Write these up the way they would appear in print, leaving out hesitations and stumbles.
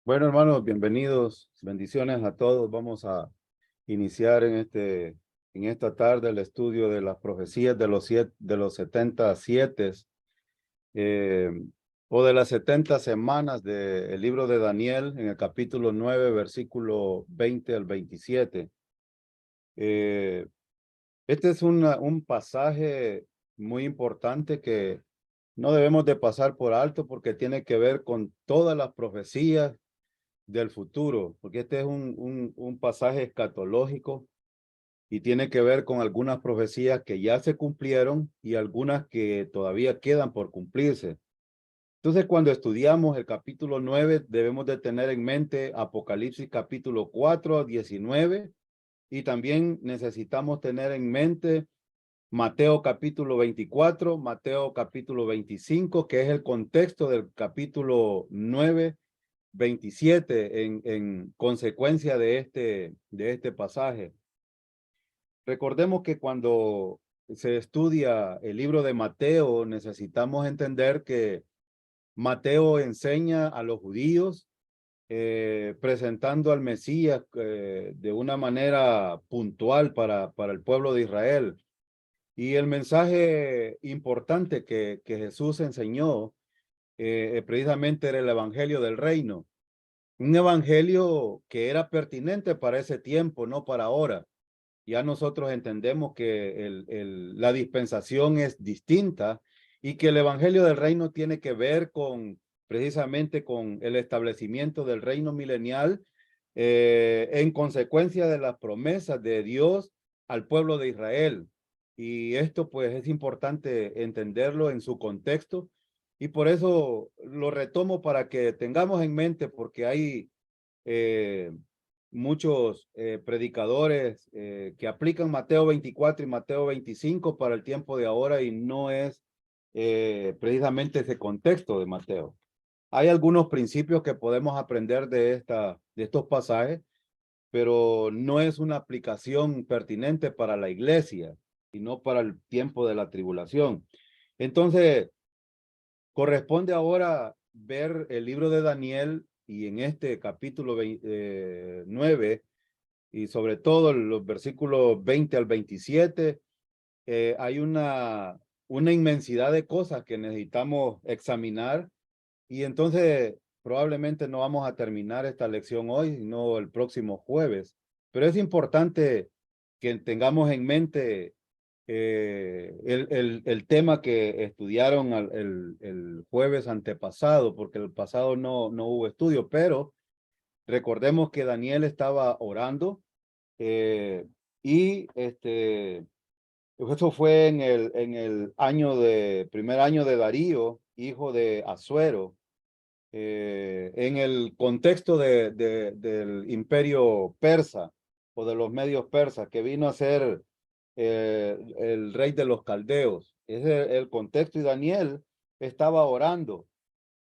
Bueno, hermanos, bienvenidos, bendiciones a todos. Vamos a iniciar en esta tarde el estudio de las profecías de los 77 eh, o de las 70 semanas del libro de Daniel en el capítulo 9, versículo 20 al 27. Eh, este es un pasaje muy importante que no debemos de pasar por alto porque tiene que ver con todas las profecías del futuro, porque este es un pasaje escatológico y tiene que ver con algunas profecías que ya se cumplieron y algunas que todavía quedan por cumplirse. Entonces, cuando estudiamos el capítulo 9, debemos de tener en mente Apocalipsis capítulo 4 a 19 y también necesitamos tener en mente Mateo capítulo 24, Mateo capítulo 25, que es el contexto del capítulo 9 27 en consecuencia de este pasaje. Recordemos que cuando se estudia el libro de Mateo, necesitamos entender que Mateo enseña a los judíos presentando al Mesías de una manera puntual para el pueblo de Israel. Y el mensaje importante que Jesús enseñó precisamente era el evangelio del reino. Un evangelio que era pertinente para ese tiempo, no para ahora. Ya nosotros entendemos que la dispensación es distinta y que el evangelio del reino tiene que ver con precisamente con el establecimiento del reino milenial en consecuencia de las promesas de Dios al pueblo de Israel. Y esto pues es importante entenderlo en su contexto y por eso lo retomo para que tengamos en mente porque hay eh, muchos predicadores que aplican Mateo 24 y Mateo 25 para el tiempo de ahora y no es precisamente ese contexto de Mateo. Hay algunos principios que podemos aprender de estos pasajes, pero no es una aplicación pertinente para la iglesia y no para el tiempo de la tribulación. Entonces, corresponde ahora ver el libro de Daniel y en este capítulo 9 y sobre todo los versículos 20 al 27, hay una inmensidad de cosas que necesitamos examinar y entonces probablemente no vamos a terminar esta lección hoy, sino el próximo jueves. Pero es importante que tengamos en mente el tema que estudiaron el jueves antepasado, porque el pasado no hubo estudio, pero recordemos que Daniel estaba orando eh, y eso fue en el primer año de Darío, hijo de Asuero, en el contexto del imperio persa o de los medios persas, que vino a ser el rey de los caldeos. Ese es el contexto y Daniel estaba orando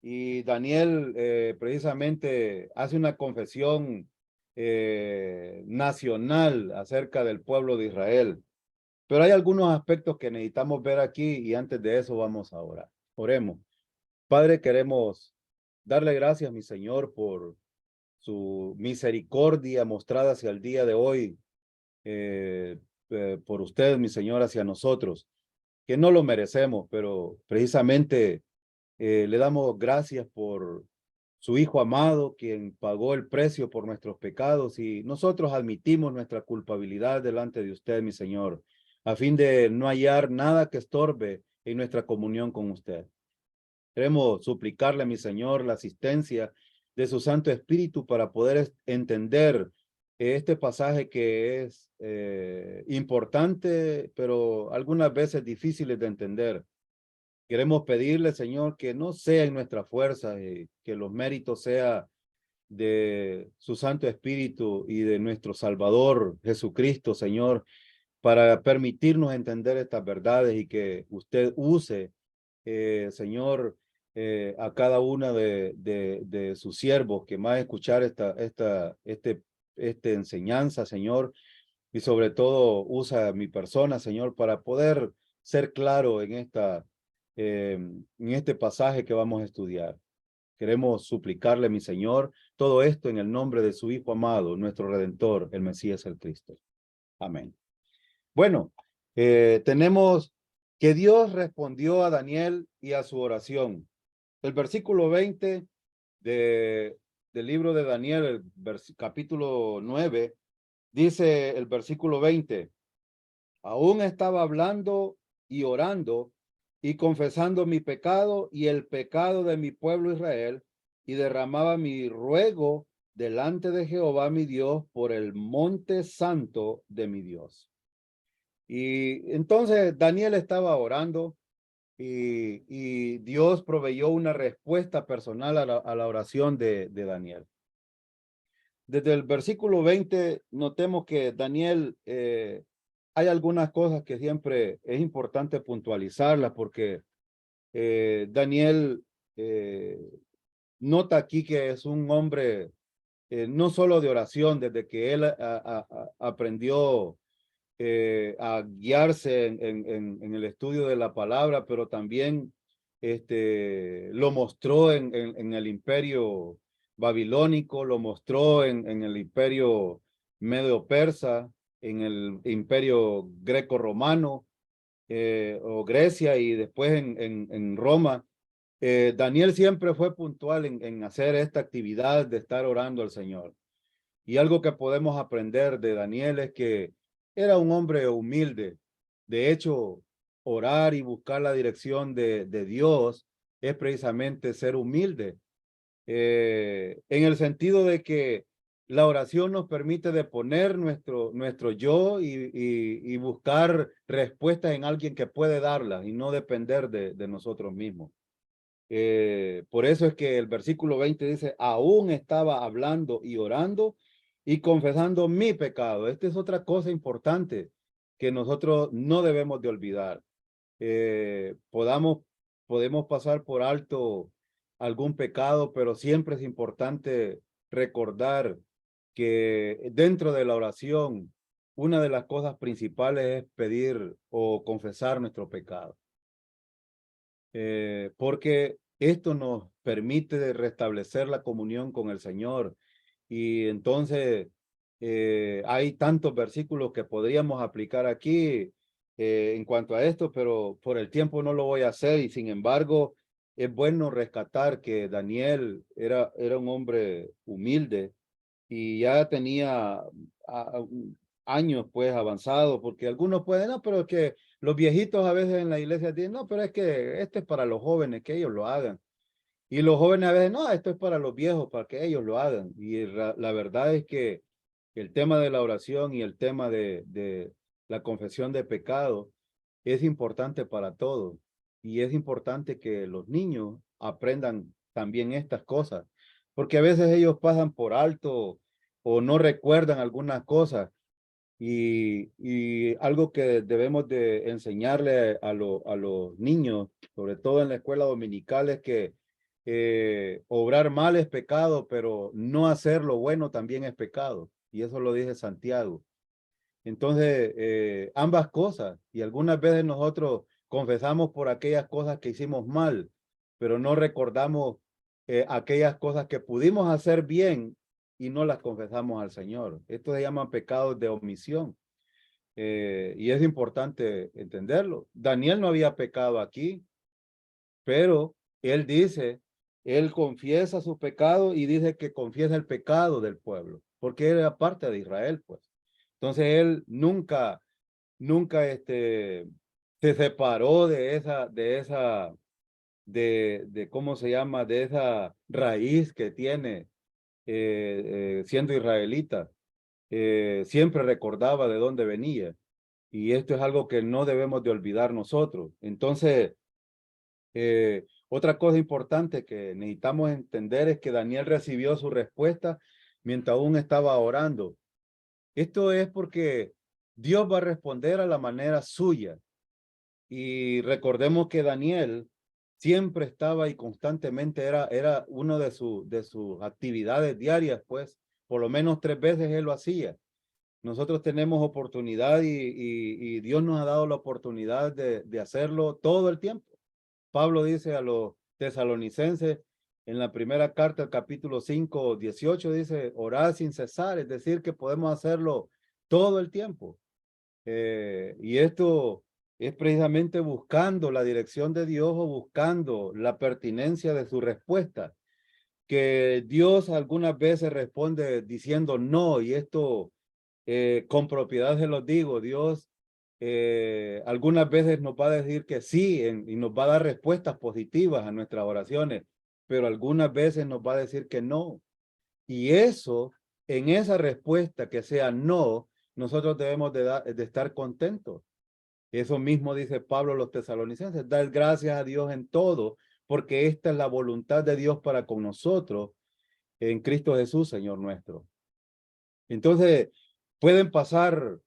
y Daniel precisamente hace una confesión nacional acerca del pueblo de Israel. Pero hay algunos aspectos que necesitamos ver aquí y antes de eso vamos a orar. Oremos. Padre, queremos darle gracias, mi Señor, por su misericordia mostrada hacia el día de hoy, eh, por usted, mi Señor, hacia nosotros, que no lo merecemos, pero precisamente le damos gracias por su Hijo amado, quien pagó el precio por nuestros pecados y nosotros admitimos nuestra culpabilidad delante de usted, mi Señor, a fin de no hallar nada que estorbe en nuestra comunión con usted. Queremos suplicarle a mi Señor la asistencia de su Santo Espíritu para poder entender este pasaje que es importante, pero algunas veces difíciles de entender. Queremos pedirle, Señor, que no sea en nuestra fuerza, que los méritos sea de su Santo Espíritu y de nuestro Salvador Jesucristo, Señor, para permitirnos entender estas verdades y que usted use, Señor, a cada una de sus siervos que más escuchar esta enseñanza, Señor, y sobre todo usa mi persona, Señor, para poder ser claro en este pasaje que vamos a estudiar. Queremos suplicarle, mi Señor, todo esto en el nombre de su Hijo amado, nuestro Redentor, el Mesías, el Cristo. Amén. Bueno, tenemos que Dios respondió a Daniel y a su oración. El versículo 20 del libro de Daniel, capítulo 9, dice el versículo 20, aún estaba hablando y orando y confesando mi pecado y el pecado de mi pueblo Israel, y derramaba mi ruego delante de Jehová mi Dios por el monte santo de mi Dios. Y entonces Daniel estaba orando y Dios proveyó una respuesta personal a la oración de Daniel. Desde el versículo 20 notemos que Daniel, hay algunas cosas que siempre es importante puntualizarlas porque Daniel nota aquí que es un hombre no solo de oración, desde que él aprendió a guiarse en el estudio de la palabra, pero también lo mostró en el imperio babilónico, lo mostró en el imperio medio-persa, en el imperio greco-romano o Grecia y después en Roma. Daniel siempre fue puntual en hacer esta actividad de estar orando al Señor. Y algo que podemos aprender de Daniel es que era un hombre humilde. De hecho, orar y buscar la dirección de Dios es precisamente ser humilde. En el sentido de que la oración nos permite deponer nuestro yo y buscar respuestas en alguien que puede darlas y no depender de nosotros mismos. Por eso es que el versículo 20 dice, aún estaba hablando y orando y confesando mi pecado. Esta es otra cosa importante que nosotros no debemos de olvidar. Podemos pasar por alto algún pecado, pero siempre es importante recordar que dentro de la oración, una de las cosas principales es pedir o confesar nuestro pecado. Porque esto nos permite restablecer la comunión con el Señor. Y entonces hay tantos versículos que podríamos aplicar aquí en cuanto a esto, pero por el tiempo no lo voy a hacer. Y sin embargo, es bueno rescatar que Daniel era un hombre humilde y ya tenía años pues avanzados, porque algunos pueden, no, pero es que los viejitos a veces en la iglesia dicen, no, pero es que esto es para los jóvenes, que ellos lo hagan. Y los jóvenes a veces, no, esto es para los viejos, para que ellos lo hagan. Y la verdad es que el tema de la oración y el tema de la confesión de pecado es importante para todos. Y es importante que los niños aprendan también estas cosas, porque a veces ellos pasan por alto o no recuerdan algunas cosas. Y algo que debemos de enseñarle a los niños, sobre todo en la escuela dominical, es que obrar mal es pecado, pero no hacer lo bueno también es pecado. Y eso lo dice Santiago. Entonces, ambas cosas. Y algunas veces nosotros confesamos por aquellas cosas que hicimos mal, pero no recordamos aquellas cosas que pudimos hacer bien y no las confesamos al Señor. Esto se llama pecados de omisión. Y es importante entenderlo. Daniel no había pecado aquí, pero él dice, él confiesa su pecado y dice que confiesa el pecado del pueblo, porque él era parte de Israel, pues. Entonces él nunca se separó de ¿cómo se llama? De esa raíz que tiene siendo israelita. Siempre recordaba de dónde venía. Y esto es algo que no debemos de olvidar nosotros. Entonces, otra cosa importante que necesitamos entender es que Daniel recibió su respuesta mientras aún estaba orando. Esto es porque Dios va a responder a la manera suya. Y recordemos que Daniel siempre estaba y constantemente era uno de sus actividades diarias, pues por lo menos 3 veces él lo hacía. Nosotros tenemos oportunidad y Dios nos ha dado la oportunidad de hacerlo todo el tiempo. Pablo dice a los tesalonicenses En la primera carta, el capítulo 5, 18, dice, orad sin cesar, es decir, que podemos hacerlo todo el tiempo. Y esto es precisamente buscando la dirección de Dios o buscando la pertinencia de su respuesta. Que Dios algunas veces responde diciendo no, y esto con propiedad se los digo, Dios algunas veces nos va a decir que sí y nos va a dar respuestas positivas a nuestras oraciones, pero algunas veces nos va a decir que no. Y eso, en esa respuesta que sea no, nosotros debemos de estar contentos. Eso mismo dice Pablo a los tesalonicenses, dar gracias a Dios en todo, porque esta es la voluntad de Dios para con nosotros en Cristo Jesús, Señor nuestro. Entonces, pueden pasar,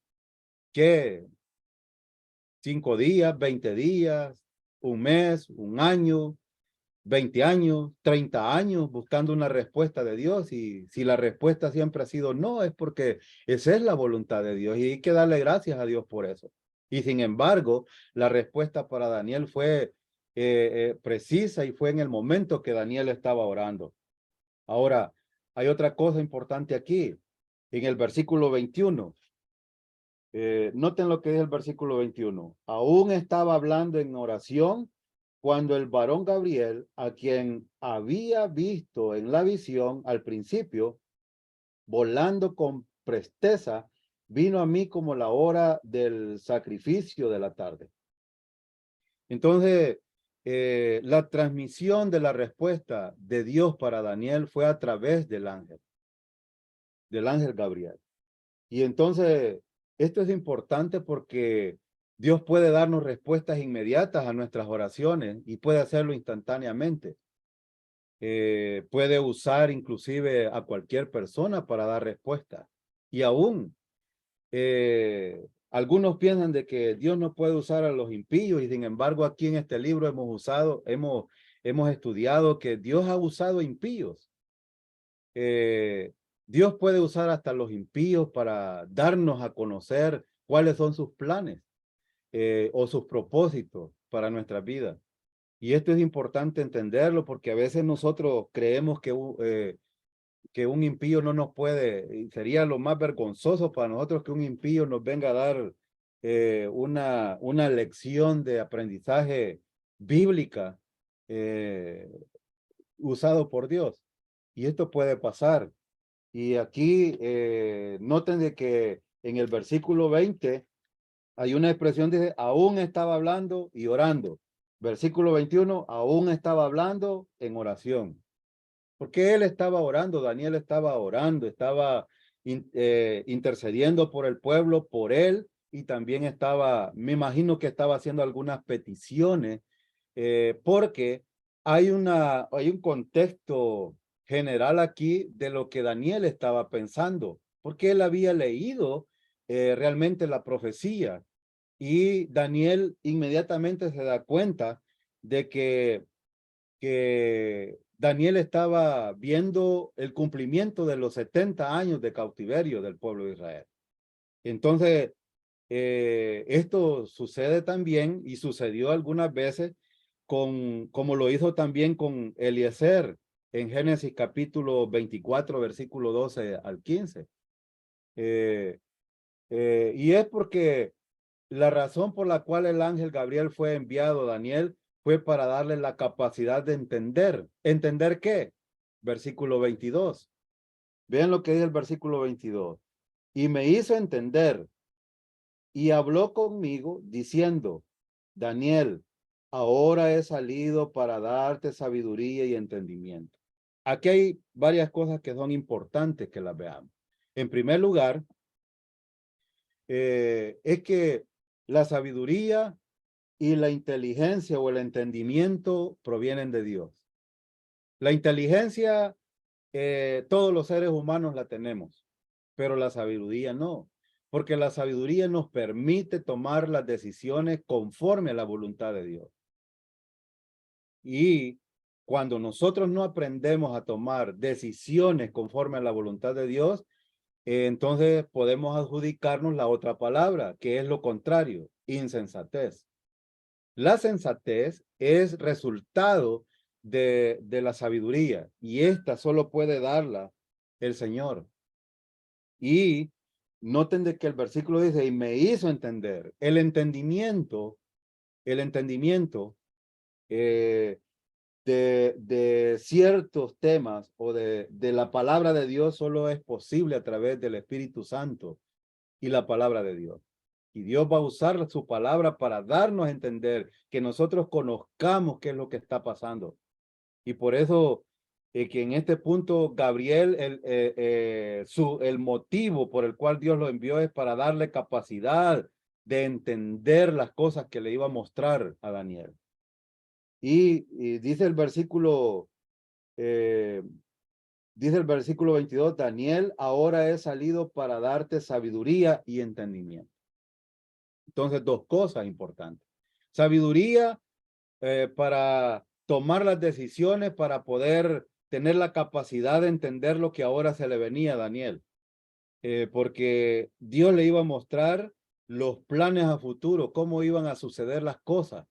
¿qué? 5 días, 20 días, un mes, un año, 20 años, 30 años buscando una respuesta de Dios, y si la respuesta siempre ha sido no, es porque esa es la voluntad de Dios y hay que darle gracias a Dios por eso. Y sin embargo, la respuesta para Daniel fue precisa y fue en el momento que Daniel estaba orando. Ahora, hay otra cosa importante aquí. En el versículo 21, noten lo que dice el versículo 21. Aún estaba hablando en oración cuando el varón Gabriel, a quien había visto en la visión al principio, volando con presteza, vino a mí como la hora del sacrificio de la tarde. Entonces, la transmisión de la respuesta de Dios para Daniel fue a través del ángel Gabriel. Y entonces, esto es importante porque Dios puede darnos respuestas inmediatas a nuestras oraciones y puede hacerlo instantáneamente. Puede usar inclusive a cualquier persona para dar respuesta. Y aún, algunos piensan de que Dios no puede usar a los impíos, y sin embargo aquí en este libro hemos estudiado que Dios ha usado impíos. Dios puede usar hasta los impíos para darnos a conocer cuáles son sus planes o sus propósitos para nuestra vida. Y esto es importante entenderlo porque a veces nosotros creemos que un impío no nos puede, y sería lo más vergonzoso para nosotros que un impío nos venga a dar una lección de aprendizaje bíblica usado por Dios. Y esto puede pasar. Y aquí noten de que en el versículo 20 hay una expresión de aún estaba hablando y orando. Versículo 21, aún estaba hablando en oración. Porque él estaba orando, Daniel estaba orando, estaba intercediendo por el pueblo, por él, y también estaba, me imagino que estaba haciendo algunas peticiones, porque hay un contexto general aquí de lo que Daniel estaba pensando, porque él había leído realmente la profecía, y Daniel inmediatamente se da cuenta de que Daniel estaba viendo el cumplimiento de los 70 años de cautiverio del pueblo de Israel. Entonces, esto sucede también y sucedió algunas veces como lo hizo también con Eliezer en Génesis capítulo 24, versículo 12 al 15. Y es porque la razón por la cual el ángel Gabriel fue enviado a Daniel fue para darle la capacidad de entender. ¿Entender qué? Versículo 22. Vean lo que dice el versículo 22. Y me hizo entender y habló conmigo diciendo, Daniel, ahora he salido para darte sabiduría y entendimiento. Aquí hay varias cosas que son importantes que las veamos. En primer lugar, es que la sabiduría y la inteligencia o el entendimiento provienen de Dios. La inteligencia, todos los seres humanos la tenemos, pero la sabiduría no, porque la sabiduría nos permite tomar las decisiones conforme a la voluntad de Dios. Y cuando nosotros no aprendemos a tomar decisiones conforme a la voluntad de Dios, entonces podemos adjudicarnos la otra palabra, que es lo contrario, insensatez. La sensatez es resultado de la sabiduría, y esta solo puede darla el Señor. Y noten de que el versículo dice, y me hizo entender. El entendimiento eh, de ciertos temas o de la palabra de Dios solo es posible a través del Espíritu Santo y la palabra de Dios. Y Dios va a usar su palabra para darnos a entender, que nosotros conozcamos qué es lo que está pasando. Y por eso que en este punto Gabriel, el motivo por el cual Dios lo envió es para darle capacidad de entender las cosas que le iba a mostrar a Daniel. Y dice el versículo, eh, dice el versículo 22, Daniel, ahora he salido para darte sabiduría y entendimiento. Entonces, dos cosas importantes. Sabiduría para tomar las decisiones, para poder tener la capacidad de entender lo que ahora se le venía a Daniel. Porque Dios le iba a mostrar los planes a futuro, cómo iban a suceder las cosas.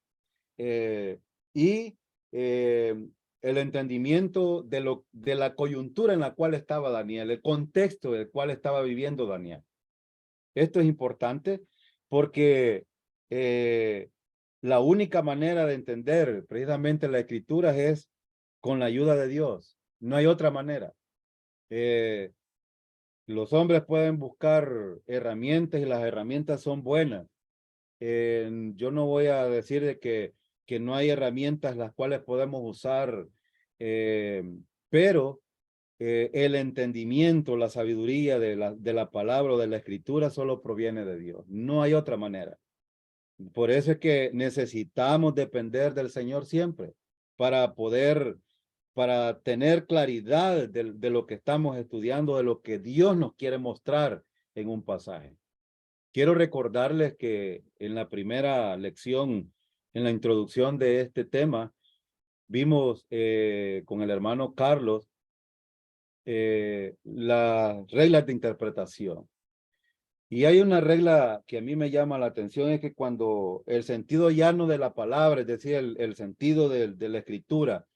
Y el entendimiento de la coyuntura en la cual estaba Daniel, el contexto del cual estaba viviendo Daniel. Esto es importante porque la única manera de entender precisamente la escritura es con la ayuda de Dios. No hay otra manera. Los hombres pueden buscar herramientas y las herramientas son buenas. Yo no voy a decir de que no hay herramientas las cuales podemos usar, pero el entendimiento, la sabiduría de la palabra o de la escritura solo proviene de Dios. No hay otra manera. Por eso es que necesitamos depender del Señor siempre para para tener claridad de lo que estamos estudiando, de lo que Dios nos quiere mostrar en un pasaje. Quiero recordarles que en la primera lección, en la introducción de este tema, vimos con el hermano Carlos las reglas de interpretación. Y hay una regla que a mí me llama la atención, es que cuando el sentido llano de la palabra, es decir, el sentido de la escritura,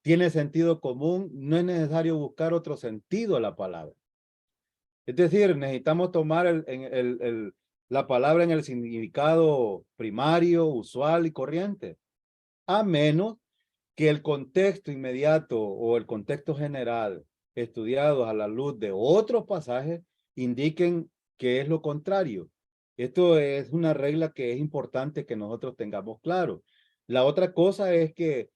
tiene sentido común, no es necesario buscar otro sentido a la palabra. Es decir, necesitamos tomar la palabra en el significado primario, usual y corriente, a menos que el contexto inmediato o el contexto general estudiados a la luz de otros pasajes indiquen que es lo contrario. Esto es una regla que es importante que nosotros tengamos claro. La otra cosa es que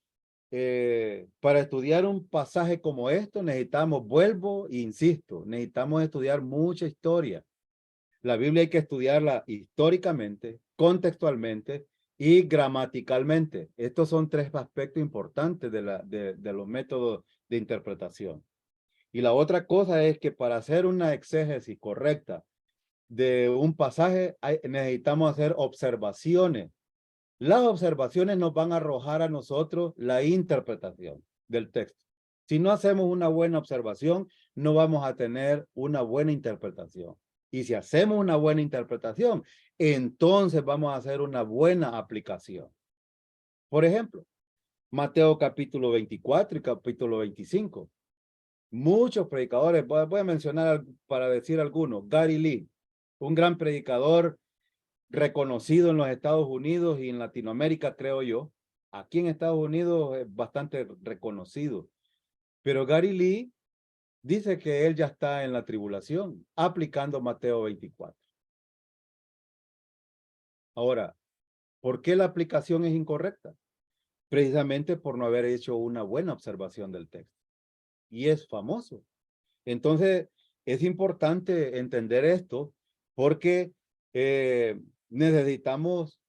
para estudiar un pasaje como esto necesitamos, vuelvo e insisto, necesitamos estudiar mucha historia. La Biblia hay que estudiarla históricamente, contextualmente y gramaticalmente. Estos son tres aspectos importantes de los métodos de interpretación. Y la otra cosa es que para hacer una exégesis correcta de un pasaje necesitamos hacer observaciones. Las observaciones nos van a arrojar a nosotros la interpretación del texto. Si no hacemos una buena observación, no vamos a tener una buena interpretación. Y si hacemos una buena interpretación, entonces vamos a hacer una buena aplicación. Por ejemplo, Mateo capítulo 24 y capítulo 25. Muchos predicadores, voy a mencionar para decir algunos. Gary Lee, un gran predicador reconocido en los Estados Unidos y en Latinoamérica, creo yo. Aquí en Estados Unidos es bastante reconocido. Pero Gary Lee dice que él ya está en la tribulación, aplicando Mateo 24. Ahora, ¿por qué la aplicación es incorrecta? Precisamente por no haber hecho una buena observación del texto. Y es famoso. Entonces, es importante entender esto porque necesitamos,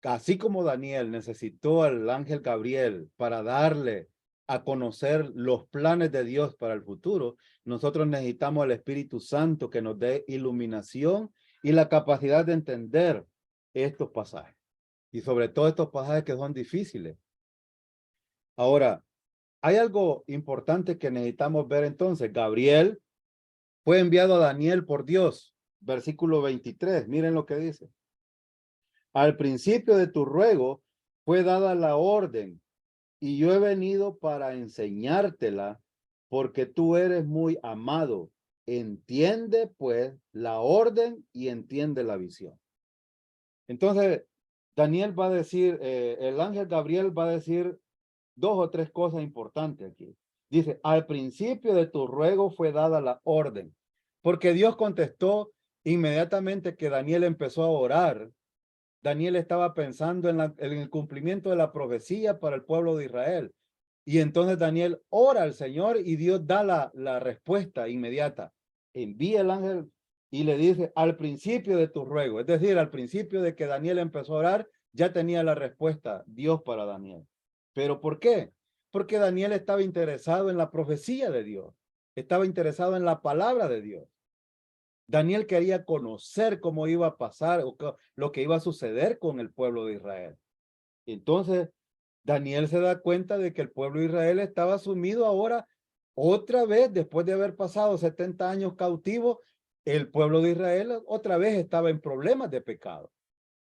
así como Daniel necesitó al ángel Gabriel para darle a conocer los planes de Dios para el futuro, nosotros necesitamos al Espíritu Santo que nos dé iluminación y la capacidad de entender estos pasajes. Y sobre todo estos pasajes que son difíciles. Ahora, hay algo importante que necesitamos ver entonces. Gabriel fue enviado a Daniel por Dios. Versículo 23. Miren lo que dice. Al principio de tu ruego fue dada la orden y yo he venido para enseñártela, porque tú eres muy amado. Entiende pues la orden y entiende la visión. Entonces, Daniel va a decir, el ángel Gabriel va a decir dos o tres cosas importantes aquí. Dice, al principio de tu ruego fue dada la orden, porque Dios contestó inmediatamente que Daniel empezó a orar. Daniel estaba pensando en el cumplimiento de la profecía para el pueblo de Israel. Y entonces Daniel ora al Señor y Dios da la respuesta inmediata. Envía el ángel y le dice, al principio de tu ruego, es decir, al principio de que Daniel empezó a orar, ya tenía la respuesta Dios para Daniel. ¿Pero por qué? Porque Daniel estaba interesado en la profecía de Dios, estaba interesado en la palabra de Dios. Daniel quería conocer cómo iba a pasar o lo que iba a suceder con el pueblo de Israel. Entonces, Daniel se da cuenta de que el pueblo de Israel estaba sumido ahora otra vez, después de haber pasado 70 años cautivo, el pueblo de Israel otra vez estaba en problemas de pecado.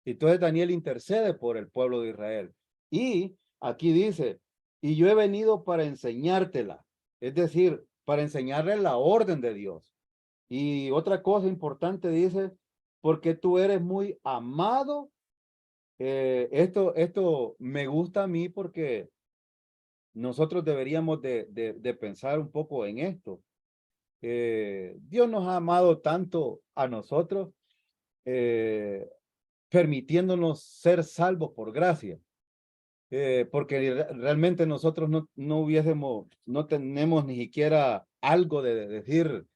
Entonces Daniel intercede por el pueblo de Israel. Y aquí dice, y yo he venido para enseñártela, es decir, para enseñarle la orden de Dios. Y otra cosa importante dice, porque tú eres muy amado. Esto me gusta a mí porque nosotros deberíamos de pensar un poco en esto. Dios nos ha amado tanto a nosotros, permitiéndonos ser salvos por gracia. Porque realmente nosotros no tenemos ni siquiera algo de decir,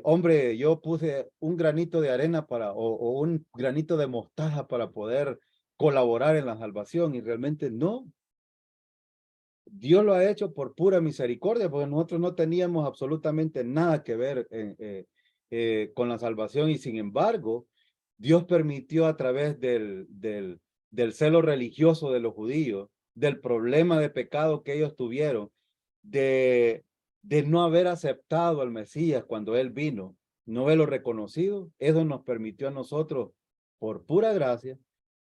hombre, yo puse un granito de arena o un granito de mostaza para poder colaborar en la salvación, y realmente no. Dios lo ha hecho por pura misericordia, porque nosotros no teníamos absolutamente nada que ver con la salvación, y sin embargo, Dios permitió a través del celo religioso de los judíos, del problema de pecado que ellos tuvieron, de, de no haber aceptado al Mesías cuando Él vino, no haberlo reconocido. Eso nos permitió a nosotros, por pura gracia,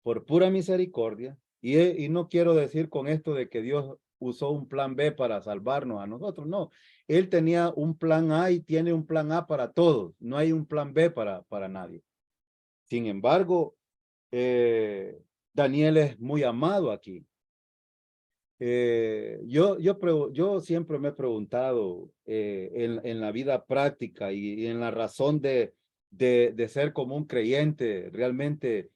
por pura misericordia, y no quiero decir con esto de que Dios usó un plan B para salvarnos a nosotros, no. Él tenía un plan A y tiene un plan A para todos, no hay un plan B para nadie. Sin embargo, Daniel es muy amado aquí. Yo siempre me he preguntado en la vida práctica y en la razón de ser como un creyente, realmente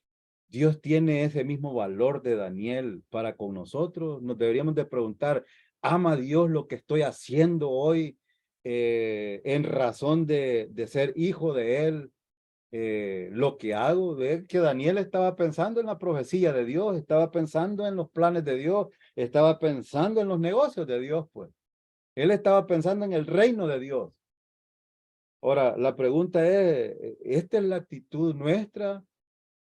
Dios tiene ese mismo valor de Daniel para con nosotros. Nos deberíamos de preguntar, ¿ama Dios lo que estoy haciendo hoy en razón de ser hijo de Él? Lo que hago, ver que Daniel estaba pensando en la profecía de Dios, estaba pensando en los planes de Dios, estaba pensando en los negocios de Dios, pues. Él estaba pensando en el reino de Dios. Ahora, la pregunta es, ¿esta es la actitud nuestra?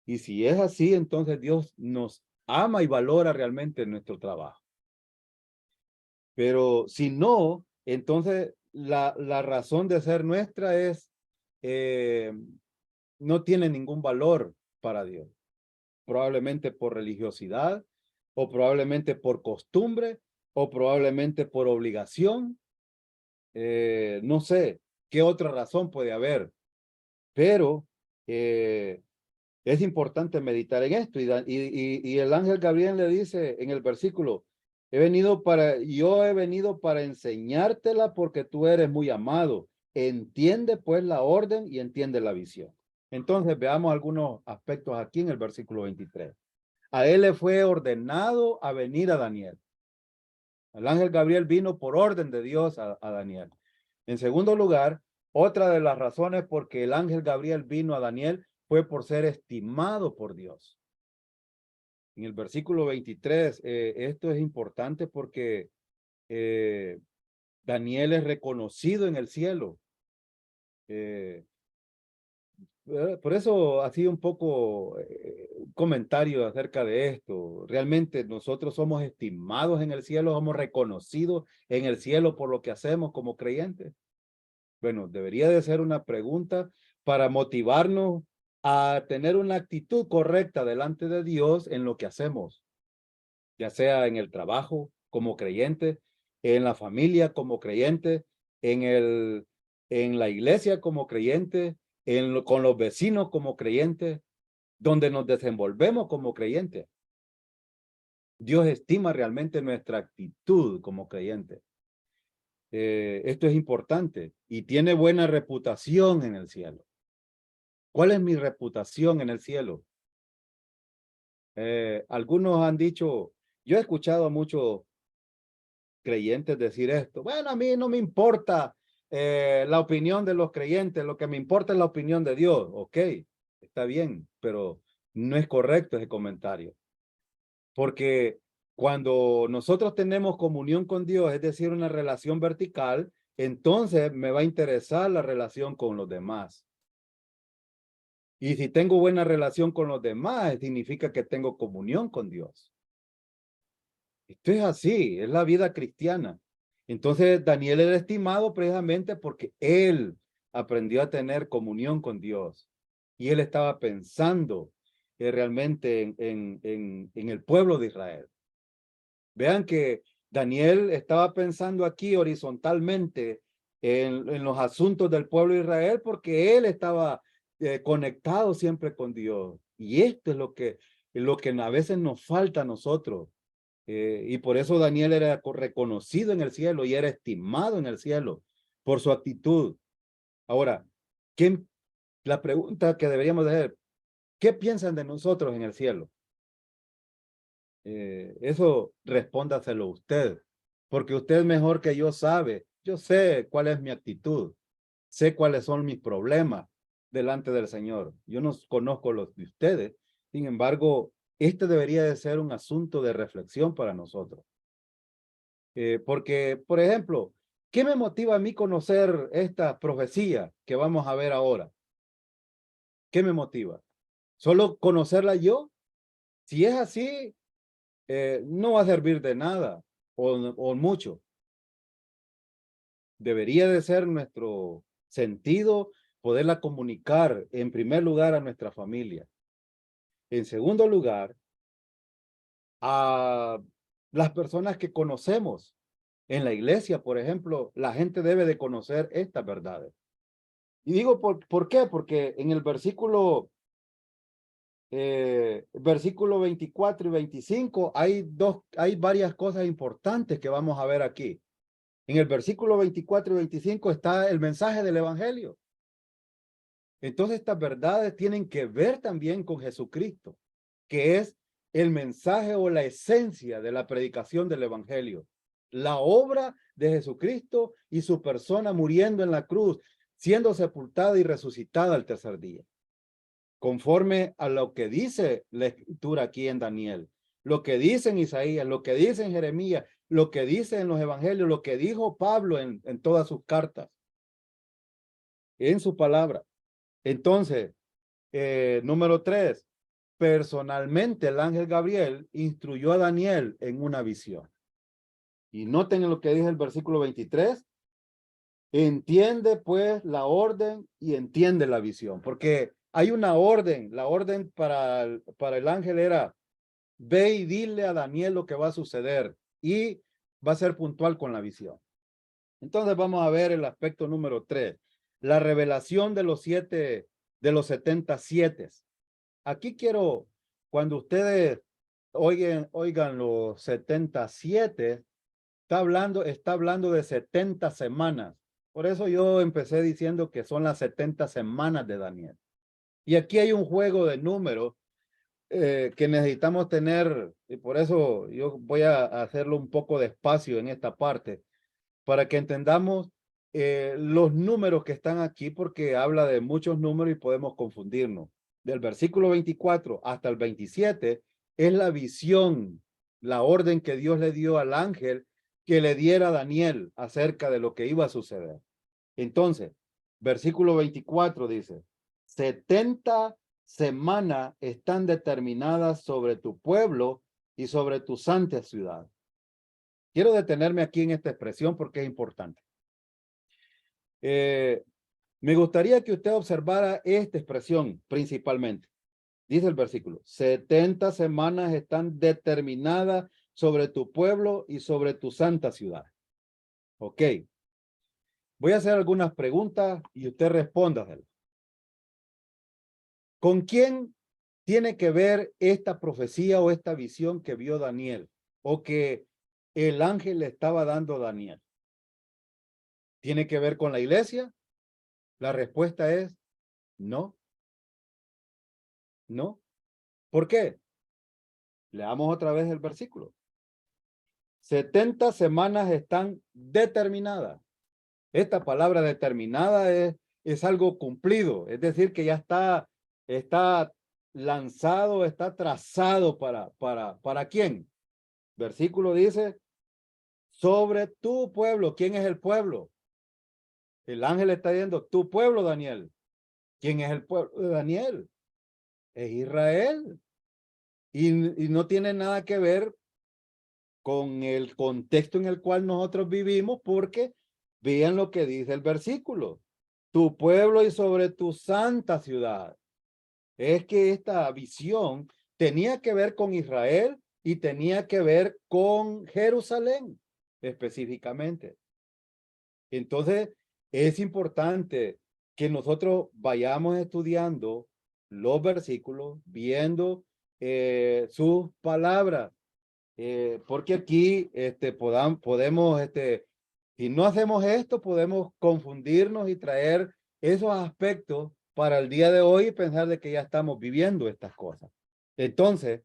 Y si es así, entonces Dios nos ama y valora realmente nuestro trabajo. Pero si no, entonces la razón de ser nuestra es, no tiene ningún valor para Dios. Probablemente por religiosidad, o probablemente por costumbre, o probablemente por obligación. No sé qué otra razón puede haber, pero es importante meditar en esto. Y el ángel Gabriel le dice en el versículo, yo he venido para enseñártela porque tú eres muy amado. Entiende pues la orden y entiende la visión. Entonces veamos algunos aspectos aquí en el versículo 23. A él le fue ordenado a venir a Daniel. El ángel Gabriel vino por orden de Dios a Daniel. En segundo lugar, otra de las razones por que el ángel Gabriel vino a Daniel fue por ser estimado por Dios. En el versículo 23, esto es importante porque Daniel es reconocido en el cielo. Por eso hacía un poco un comentario acerca de esto. Realmente nosotros somos estimados en el cielo, somos reconocidos en el cielo por lo que hacemos como creyentes. Bueno, debería de ser una pregunta para motivarnos a tener una actitud correcta delante de Dios en lo que hacemos, ya sea en el trabajo, como creyente, en la familia como creyente, en la iglesia como creyente, con los vecinos como creyente, donde nos desenvolvemos como creyente. Dios estima realmente nuestra actitud como creyente. Esto es importante y tiene buena reputación en el cielo. ¿Cuál es mi reputación en el cielo? Algunos han dicho, yo he escuchado a muchos creyentes decir esto. Bueno, a mí no me importa la opinión de los creyentes, lo que me importa es la opinión de Dios. Ok, está bien, pero no es correcto ese comentario. Porque cuando nosotros tenemos comunión con Dios, es decir, una relación vertical, entonces me va a interesar la relación con los demás. Y si tengo buena relación con los demás, significa que tengo comunión con Dios. Esto es así, es la vida cristiana. Entonces, Daniel era estimado precisamente porque él aprendió a tener comunión con Dios. Y él estaba pensando realmente en el pueblo de Israel. Vean que Daniel estaba pensando aquí horizontalmente en los asuntos del pueblo de Israel porque él estaba conectado siempre con Dios. Y esto es lo que a veces nos falta a nosotros. Y por eso Daniel era reconocido en el cielo y era estimado en el cielo por su actitud. Ahora, la pregunta que deberíamos hacer, ¿qué piensan de nosotros en el cielo? Eso respóndaselo usted, porque usted mejor que yo sabe, yo sé cuál es mi actitud, sé cuáles son mis problemas delante del Señor. Yo no conozco los de ustedes, sin embargo, este debería de ser un asunto de reflexión para nosotros. Porque, por ejemplo, ¿qué me motiva a mí conocer esta profecía que vamos a ver ahora? ¿Qué me motiva? ¿Solo conocerla yo? Si es así, no va a servir de nada o mucho. Debería de ser nuestro sentido poderla comunicar en primer lugar a nuestra familia. En segundo lugar, a las personas que conocemos en la iglesia, por ejemplo, la gente debe de conocer estas verdades. Y digo, ¿por qué? Porque en el versículo 24 y 25 hay varias cosas importantes que vamos a ver aquí. En el versículo 24 y 25 está el mensaje del evangelio. Entonces estas verdades tienen que ver también con Jesucristo, que es el mensaje o la esencia de la predicación del evangelio. La obra de Jesucristo y su persona muriendo en la cruz, siendo sepultada y resucitada al tercer día. Conforme a lo que dice la escritura aquí en Daniel, lo que dice en Isaías, lo que dice en Jeremías, lo que dice en los evangelios, lo que dijo Pablo en todas sus cartas, en su palabra. Entonces, número 3, personalmente el ángel Gabriel instruyó a Daniel en una visión. Y noten lo que dice el versículo 23. Entiende pues la orden y entiende la visión, porque hay una orden. La orden para el ángel era: ve y dile a Daniel lo que va a suceder y va a ser puntual con la visión. Entonces vamos a ver el aspecto número 3, la revelación de los 77. Aquí quiero, cuando ustedes oigan los 77, está hablando de 70 semanas. Por eso yo empecé diciendo que son las 70 semanas de Daniel. Y aquí hay un juego de números que necesitamos tener, y por eso yo voy a hacerlo un poco despacio en esta parte, para que entendamos los números que están aquí, porque habla de muchos números y podemos confundirnos. Del versículo 24 hasta el 27 es la visión, la orden que Dios le dio al ángel que le diera a Daniel acerca de lo que iba a suceder. Entonces, versículo 24 dice: 70 semanas están determinadas sobre tu pueblo y sobre tu santa ciudad. Quiero detenerme aquí en esta expresión porque es importante. Me gustaría que usted observara esta expresión principalmente. Dice el versículo: 70 semanas están determinadas sobre tu pueblo y sobre tu santa ciudad. Ok. Voy a hacer algunas preguntas y usted responda. ¿Con quién tiene que ver esta profecía o esta visión que vio Daniel o que el ángel le estaba dando a Daniel? ¿Tiene que ver con la iglesia? La respuesta es no. No. ¿Por qué? Leamos otra vez el versículo. 70 semanas están determinadas. Esta palabra determinada es algo cumplido, es decir, que ya está lanzado, está trazado ¿para quién? Versículo dice, sobre tu pueblo. ¿Quién es el pueblo? El ángel está diciendo, tu pueblo, Daniel. ¿Quién es el pueblo de Daniel? Es Israel. Y no tiene nada que ver con el contexto en el cual nosotros vivimos, porque vean lo que dice el versículo. Tu pueblo y sobre tu santa ciudad. Es que esta visión tenía que ver con Israel y tenía que ver con Jerusalén específicamente. Entonces, es importante que nosotros vayamos estudiando los versículos, viendo sus palabras, porque aquí podemos, si no hacemos esto, podemos confundirnos y traer esos aspectos para el día de hoy y pensar de que ya estamos viviendo estas cosas. Entonces,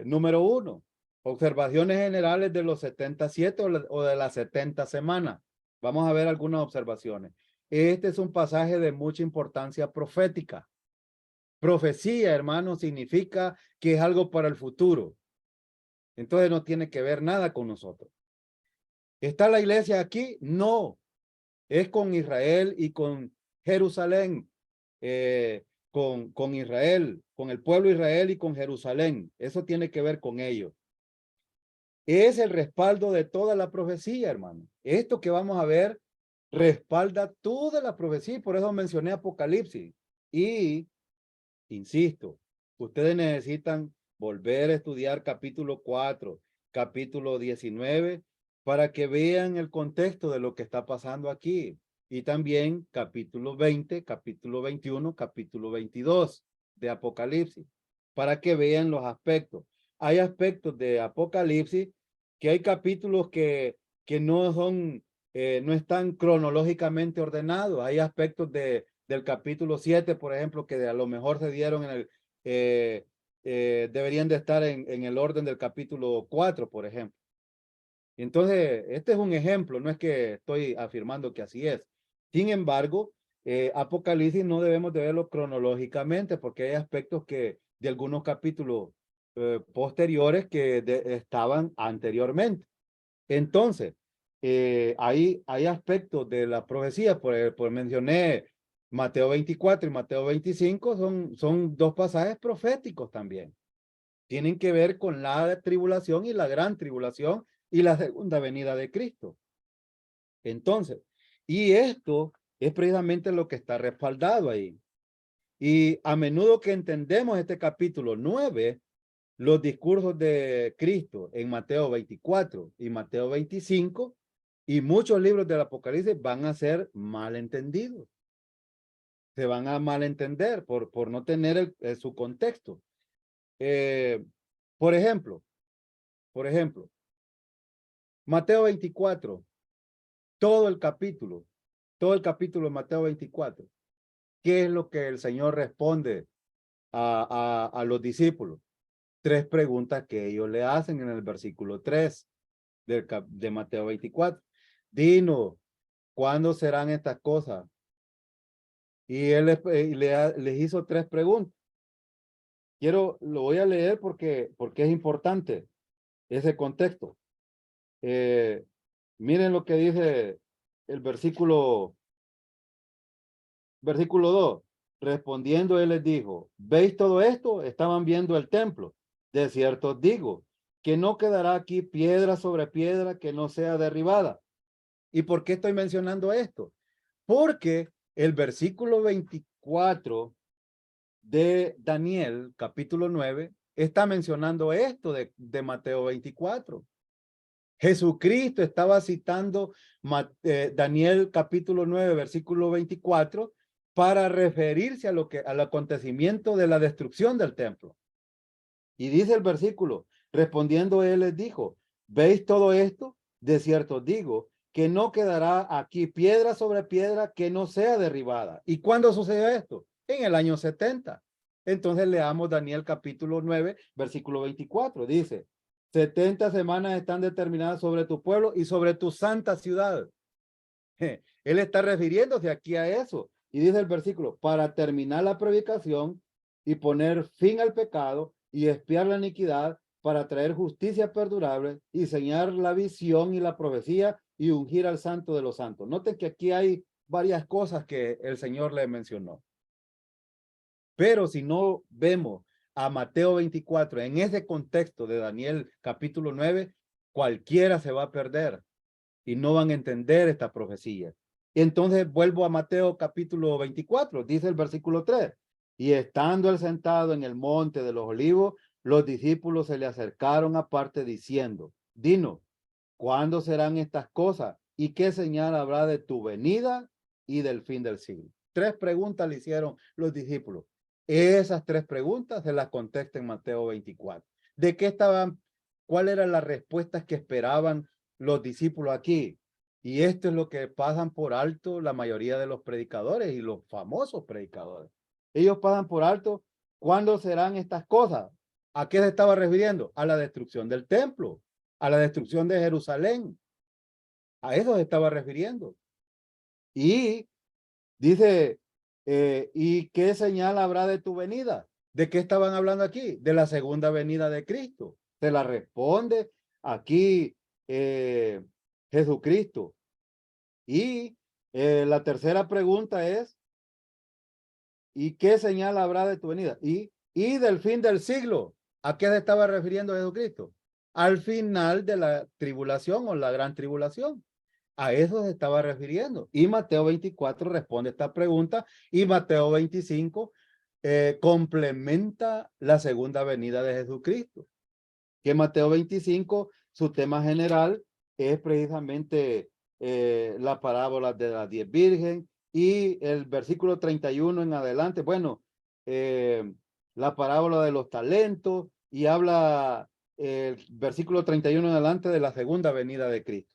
número 1, observaciones generales de los 77 o de las 70 semanas. Vamos a ver algunas observaciones. Este es un pasaje de mucha importancia profética. Profecía, hermano, significa que es algo para el futuro. Entonces no tiene que ver nada con nosotros. ¿Está la iglesia aquí? No. Es con Israel y con Jerusalén. Con Israel, con el pueblo de Israel y con Jerusalén. Eso tiene que ver con ellos. Es el respaldo de toda la profecía, hermano. Esto que vamos a ver respalda toda la profecía. Por eso mencioné Apocalipsis. Y, insisto, ustedes necesitan volver a estudiar capítulo 4, capítulo 19, para que vean el contexto de lo que está pasando aquí. Y también capítulo 20, capítulo 21, capítulo 22 de Apocalipsis, para que vean los aspectos. Hay aspectos de Apocalipsis que hay capítulos que no son, no están cronológicamente ordenados. Hay aspectos del capítulo 7, por ejemplo, que a lo mejor se dieron en el, deberían de estar en el orden del capítulo 4, por ejemplo. Entonces, este es un ejemplo, no es que estoy afirmando que así es. Sin embargo, Apocalipsis no debemos de verlo cronológicamente porque hay aspectos que de algunos capítulos posteriores que estaban anteriormente. Entonces, hay aspectos de la profecía, por mencioné Mateo 24 y Mateo 25, son dos pasajes proféticos también. Tienen que ver con la tribulación y la gran tribulación y la segunda venida de Cristo. Entonces, y esto es precisamente lo que está respaldado ahí. Y a menudo que entendemos este capítulo 9, los discursos de Cristo en Mateo 24 y Mateo 25 y muchos libros del Apocalipsis van a ser malentendidos. Se van a malentender por no tener su contexto. Por ejemplo, Mateo 24, todo el capítulo de Mateo 24. ¿Qué es lo que el Señor responde a los discípulos? 3 preguntas que ellos le hacen en el versículo 3 de Mateo 24. Dinos, ¿cuándo serán estas cosas? Y él les hizo 3 preguntas. Lo voy a leer porque es importante ese contexto. Miren lo que dice el versículo 2. Respondiendo, él les dijo, ¿veis todo esto? Estaban viendo el templo. De cierto os digo, que no quedará aquí piedra sobre piedra que no sea derribada. ¿Y por qué estoy mencionando esto? Porque el versículo 24 de Daniel, capítulo 9, está mencionando esto de Mateo 24. Jesucristo estaba citando Daniel capítulo 9, versículo 24, para referirse al acontecimiento de la destrucción del templo. Y dice el versículo, respondiendo él les dijo, ¿veis todo esto? De cierto digo, que no quedará aquí piedra sobre piedra que no sea derribada. ¿Y cuándo sucedió esto? En el año 70. Entonces leamos Daniel capítulo 9, versículo 24. Dice, 70 semanas están determinadas sobre tu pueblo y sobre tu santa ciudad. Él está refiriéndose aquí a eso. Y dice el versículo, para terminar la predicación y poner fin al pecado y expiar la iniquidad, para traer justicia perdurable y señalar la visión y la profecía y ungir al santo de los santos. Noten que aquí hay varias cosas que el Señor le mencionó. Pero si no vemos a Mateo 24 en ese contexto de Daniel capítulo 9, cualquiera se va a perder y no van a entender esta profecía. Y entonces vuelvo a Mateo capítulo 24, dice el versículo 3. Y estando él sentado en el monte de los olivos, los discípulos se le acercaron aparte diciendo, dinos, ¿cuándo serán estas cosas? ¿Y qué señal habrá de tu venida y del fin del siglo? 3 preguntas le hicieron los discípulos. Esas 3 preguntas se las contesta en Mateo 24. ¿De qué estaban? ¿Cuál eran las respuestas que esperaban los discípulos aquí? Y esto es lo que pasan por alto la mayoría de los predicadores y los famosos predicadores. Ellos pasan por alto, ¿cuándo serán estas cosas? ¿A qué se estaba refiriendo? A la destrucción del templo, a la destrucción de Jerusalén. A eso se estaba refiriendo. Y dice, ¿y qué señal habrá de tu venida? ¿De qué estaban hablando aquí? De la segunda venida de Cristo. Se la responde aquí Jesucristo. Y la tercera pregunta es, ¿y qué señal habrá de tu venida? Y del fin del siglo. ¿A qué se estaba refiriendo Jesucristo? Al final de la tribulación o la gran tribulación. A eso se estaba refiriendo. Y Mateo 24 responde esta pregunta y Mateo 25 complementa la segunda venida de Jesucristo. Que Mateo 25, su tema general es precisamente la parábola de las 10 virgen y el versículo 31 en adelante, bueno, la parábola de los talentos y habla el versículo 31 en adelante de la segunda venida de Cristo.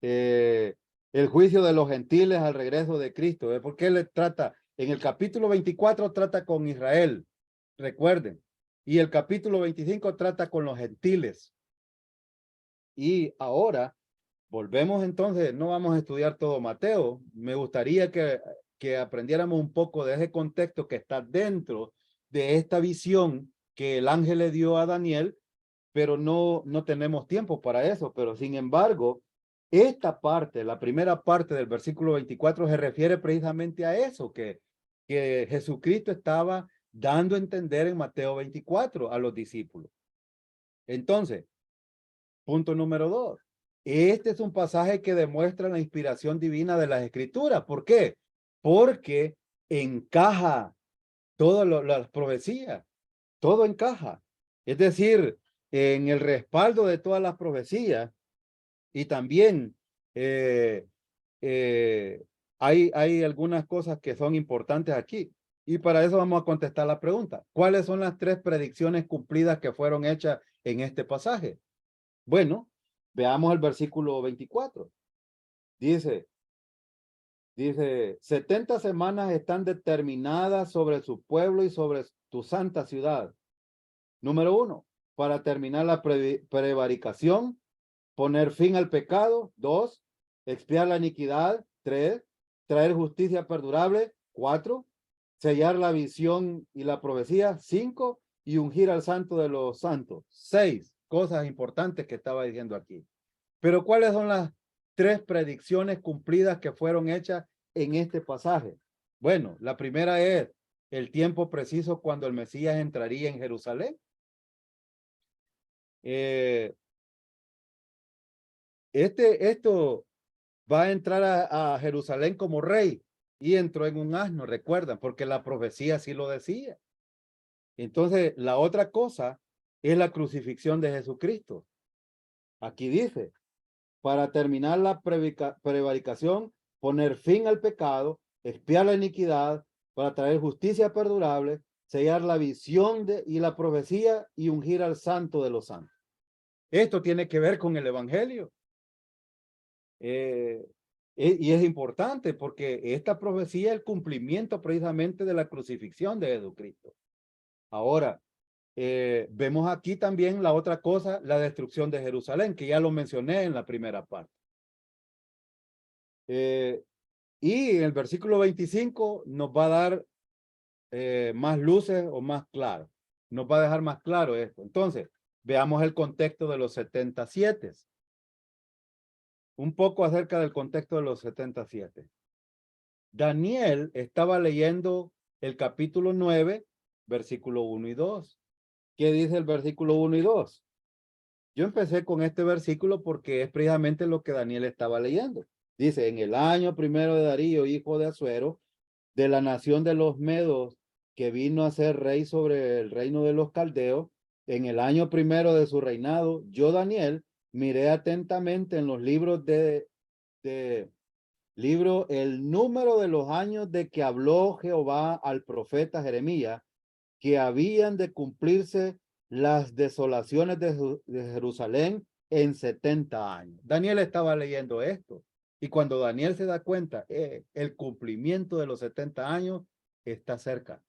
El juicio de los gentiles al regreso de Cristo. Porque él trata, en el capítulo 24 trata con Israel, recuerden, y el capítulo 25 trata con los gentiles. Y ahora volvemos entonces, no vamos a estudiar todo Mateo. Me gustaría que aprendiéramos un poco de ese contexto que está dentro de esta visión que el ángel le dio a Daniel, pero no tenemos tiempo para eso. Pero sin embargo, esta parte, la primera parte del versículo 24 se refiere precisamente a eso, que Jesucristo estaba dando a entender en Mateo 24 a los discípulos. Entonces, punto número 2. Este es un pasaje que demuestra la inspiración divina de las escrituras. ¿Por qué? Porque encaja todas las profecías, todo encaja. Es decir, en el respaldo de todas las profecías y también hay algunas cosas que son importantes aquí. Y para eso vamos a contestar la pregunta. ¿Cuáles son las 3 predicciones cumplidas que fueron hechas en este pasaje? Bueno, veamos el versículo 24. Dice, 70 semanas están determinadas sobre su pueblo y sobre tu santa ciudad. Número 1, para terminar la prevaricación, poner fin al pecado. 2, expiar la iniquidad. 3, traer justicia perdurable. 4, sellar la visión y la profecía. 5, y ungir al santo de los santos. 6 cosas importantes que estaba diciendo aquí. Pero ¿cuáles son las 3 predicciones cumplidas que fueron hechas en este pasaje? Bueno, la primera es el tiempo preciso cuando el Mesías entraría en Jerusalén. Esto va a entrar a Jerusalén como rey y entró en un asno, recuerdan, porque la profecía sí lo decía. Entonces, la otra cosa es la crucifixión de Jesucristo. Aquí dice, para terminar la prevaricación, poner fin al pecado, expiar la iniquidad, para traer justicia perdurable, sellar la visión y la profecía y ungir al santo de los santos. Esto tiene que ver con el evangelio. Y es importante porque esta profecía es el cumplimiento precisamente de la crucifixión de Jesucristo. Ahora, vemos aquí también la otra cosa, la destrucción de Jerusalén, que ya lo mencioné en la primera parte. Y en el versículo 25 nos va a dar más luces o más claro. Nos va a dejar más claro esto. Entonces, veamos el contexto de los 77. Un poco acerca del contexto de los 77. Daniel estaba leyendo el capítulo 9, versículo 1 y 2. ¿Qué dice el versículo 1 y 2? Yo empecé con este versículo porque es precisamente lo que Daniel estaba leyendo. Dice, en el año primero de Darío, hijo de Asuero, de la nación de los Medos, que vino a ser rey sobre el reino de los caldeos, en el año primero de su reinado, yo, Daniel, miré atentamente en los libros libro el número de los años de que habló Jehová al profeta Jeremías, que habían de cumplirse las desolaciones de Jerusalén en 70 años. Daniel estaba leyendo esto. Y cuando Daniel se da cuenta, el cumplimiento de los 70 años está cerca.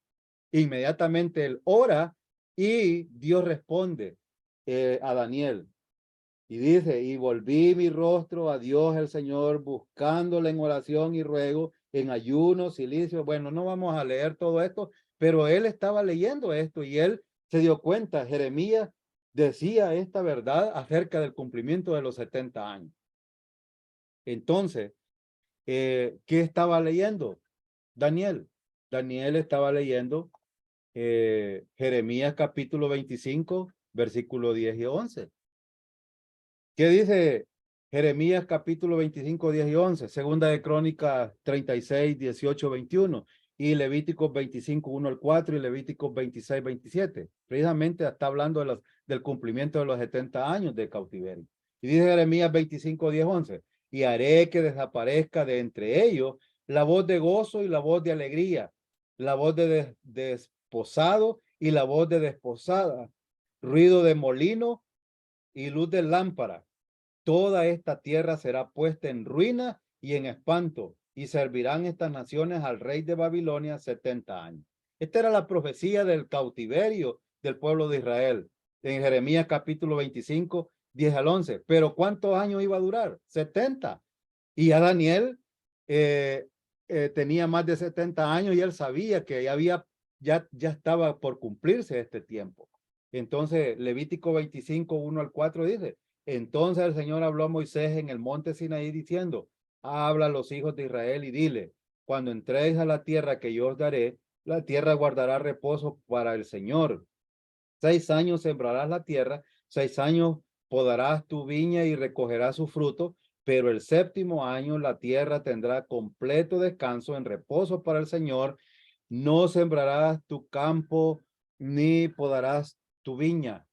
Inmediatamente él ora y Dios responde a Daniel. Y dice, y volví mi rostro a Dios el Señor, buscándole en oración y ruego, en ayuno, silicio. Bueno, no vamos a leer todo esto, pero él estaba leyendo esto y él se dio cuenta. Jeremías decía esta verdad acerca del cumplimiento de los 70 años. Entonces, ¿qué estaba leyendo? Daniel. Daniel estaba leyendo Jeremías capítulo 25, versículo 10 y 11. ¿Qué dice Jeremías capítulo 25, 10 y 11? Segunda de Crónicas 36, 18, 21. Y Levíticos 25, 1 al 4 y Levíticos 26, 27. Precisamente está hablando del cumplimiento de los 70 años de cautiverio. Y dice Jeremías 25, 10, 11. Y haré que desaparezca de entre ellos la voz de gozo y la voz de alegría, la voz de desposado y la voz de desposada, ruido de molino y luz de lámpara. Toda esta tierra será puesta en ruina y en espanto, y servirán estas naciones al rey de Babilonia 70 años. Esta era la profecía del cautiverio del pueblo de Israel, en Jeremías capítulo 25, 10 al 11. Pero ¿cuántos años iba a durar? 70. Y ya Daniel tenía más de 70 años y él sabía que ya estaba por cumplirse este tiempo. Entonces, Levítico 25, 1 al 4 dice, entonces el Señor habló a Moisés en el monte Sinaí diciendo, habla a los hijos de Israel y dile, cuando entréis a la tierra que yo os daré, la tierra guardará reposo para el Señor. 6 años sembrarás la tierra, 6 años podarás tu viña y recogerás su fruto, pero el séptimo año la tierra tendrá completo descanso en reposo para el Señor. No sembrarás tu campo ni podarás tu viña.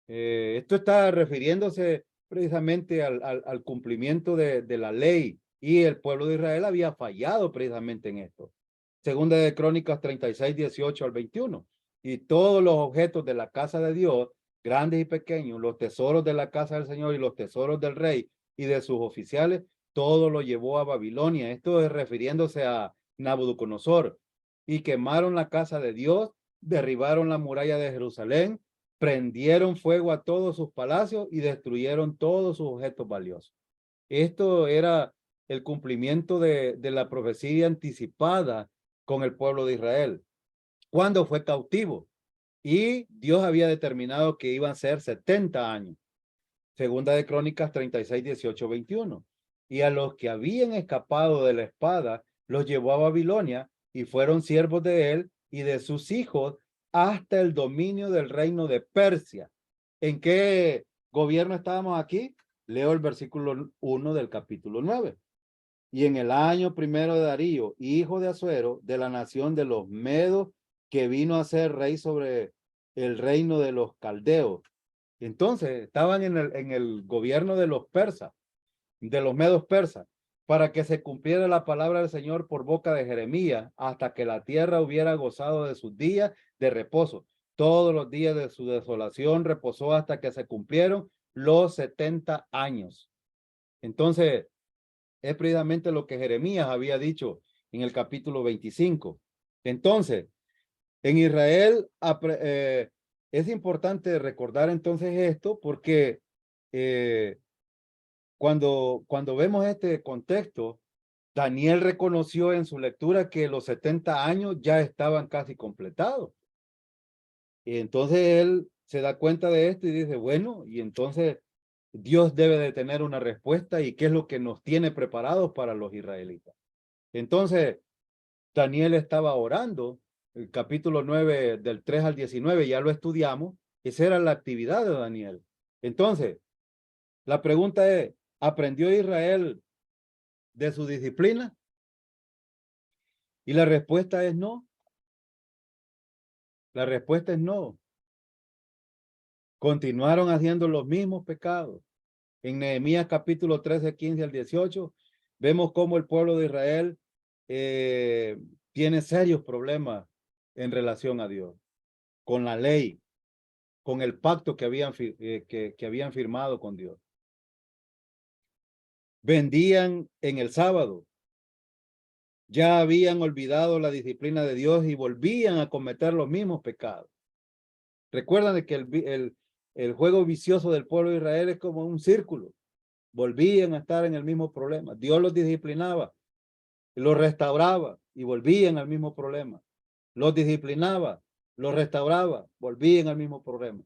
Esto está refiriéndose precisamente al cumplimiento de la ley, y el pueblo de Israel había fallado precisamente en esto. Segunda de Crónicas 36, 18 al 21. Y todos los objetos de la casa de Dios, grandes y pequeños, los tesoros de la casa del Señor y los tesoros del rey y de sus oficiales, todo lo llevó a Babilonia. Esto es refiriéndose a Nabucodonosor. Y quemaron la casa de Dios, derribaron la muralla de Jerusalén, prendieron fuego a todos sus palacios y destruyeron todos sus objetos valiosos. Esto era el cumplimiento de la profecía anticipada con el pueblo de Israel, cuando fue cautivo. Y Dios había determinado que iban a ser 70 años. Segunda de Crónicas 36, 18, 21. Y a los que habían escapado de la espada, los llevó a Babilonia y fueron siervos de él y de sus hijos hasta el dominio del reino de Persia. ¿En qué gobierno estábamos aquí? Leo el versículo 1 del capítulo 9. Y en el año primero de Darío, hijo de Asuero, de la nación de los Medos, que vino a ser rey sobre el reino de los caldeos. Entonces, estaban en el gobierno de los persas, de los medos persas, para que se cumpliera la palabra del Señor por boca de Jeremías, hasta que la tierra hubiera gozado de sus días de reposo. Todos los días de su desolación reposó hasta que se cumplieron los 70 años. Entonces, es precisamente lo que Jeremías había dicho en el capítulo 25. Entonces, en Israel es importante recordar entonces esto porque cuando vemos este contexto, Daniel reconoció en su lectura que los 70 años ya estaban casi completados. Y entonces él se da cuenta de esto y dice, bueno, y entonces Dios debe de tener una respuesta y qué es lo que nos tiene preparados para los israelitas. Entonces, Daniel estaba orando, el capítulo 9 del 3 al 19, ya lo estudiamos, esa era la actividad de Daniel. Entonces, la pregunta es, ¿aprendió Israel de su disciplina? Y la respuesta es no. La respuesta es no. Continuaron haciendo los mismos pecados. En Nehemías capítulo 13, 15 al 18, vemos cómo el pueblo de Israel tiene serios problemas en relación a Dios, con la ley, con el pacto que habían firmado con Dios. Vendían en el sábado. Ya habían olvidado la disciplina de Dios y volvían a cometer los mismos pecados. Recuerdan de que el juego vicioso del pueblo de Israel es como un círculo. Volvían a estar en el mismo problema. Dios los disciplinaba, los restauraba y volvían al mismo problema. Los disciplinaba, los restauraba, volvían al mismo problema.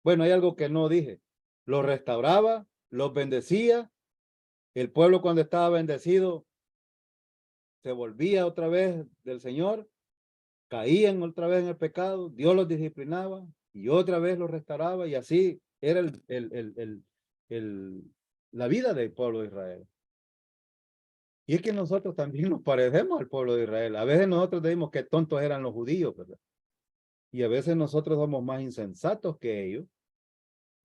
Bueno, hay algo que no dije. Los restauraba, los bendecía. El pueblo cuando estaba bendecido se volvía otra vez del Señor, caían otra vez en el pecado, Dios los disciplinaba y otra vez los restauraba y así era la vida del pueblo de Israel. Y es que nosotros también nos parecemos al pueblo de Israel. A veces nosotros decimos que tontos eran los judíos, ¿verdad? Y a veces nosotros somos más insensatos que ellos,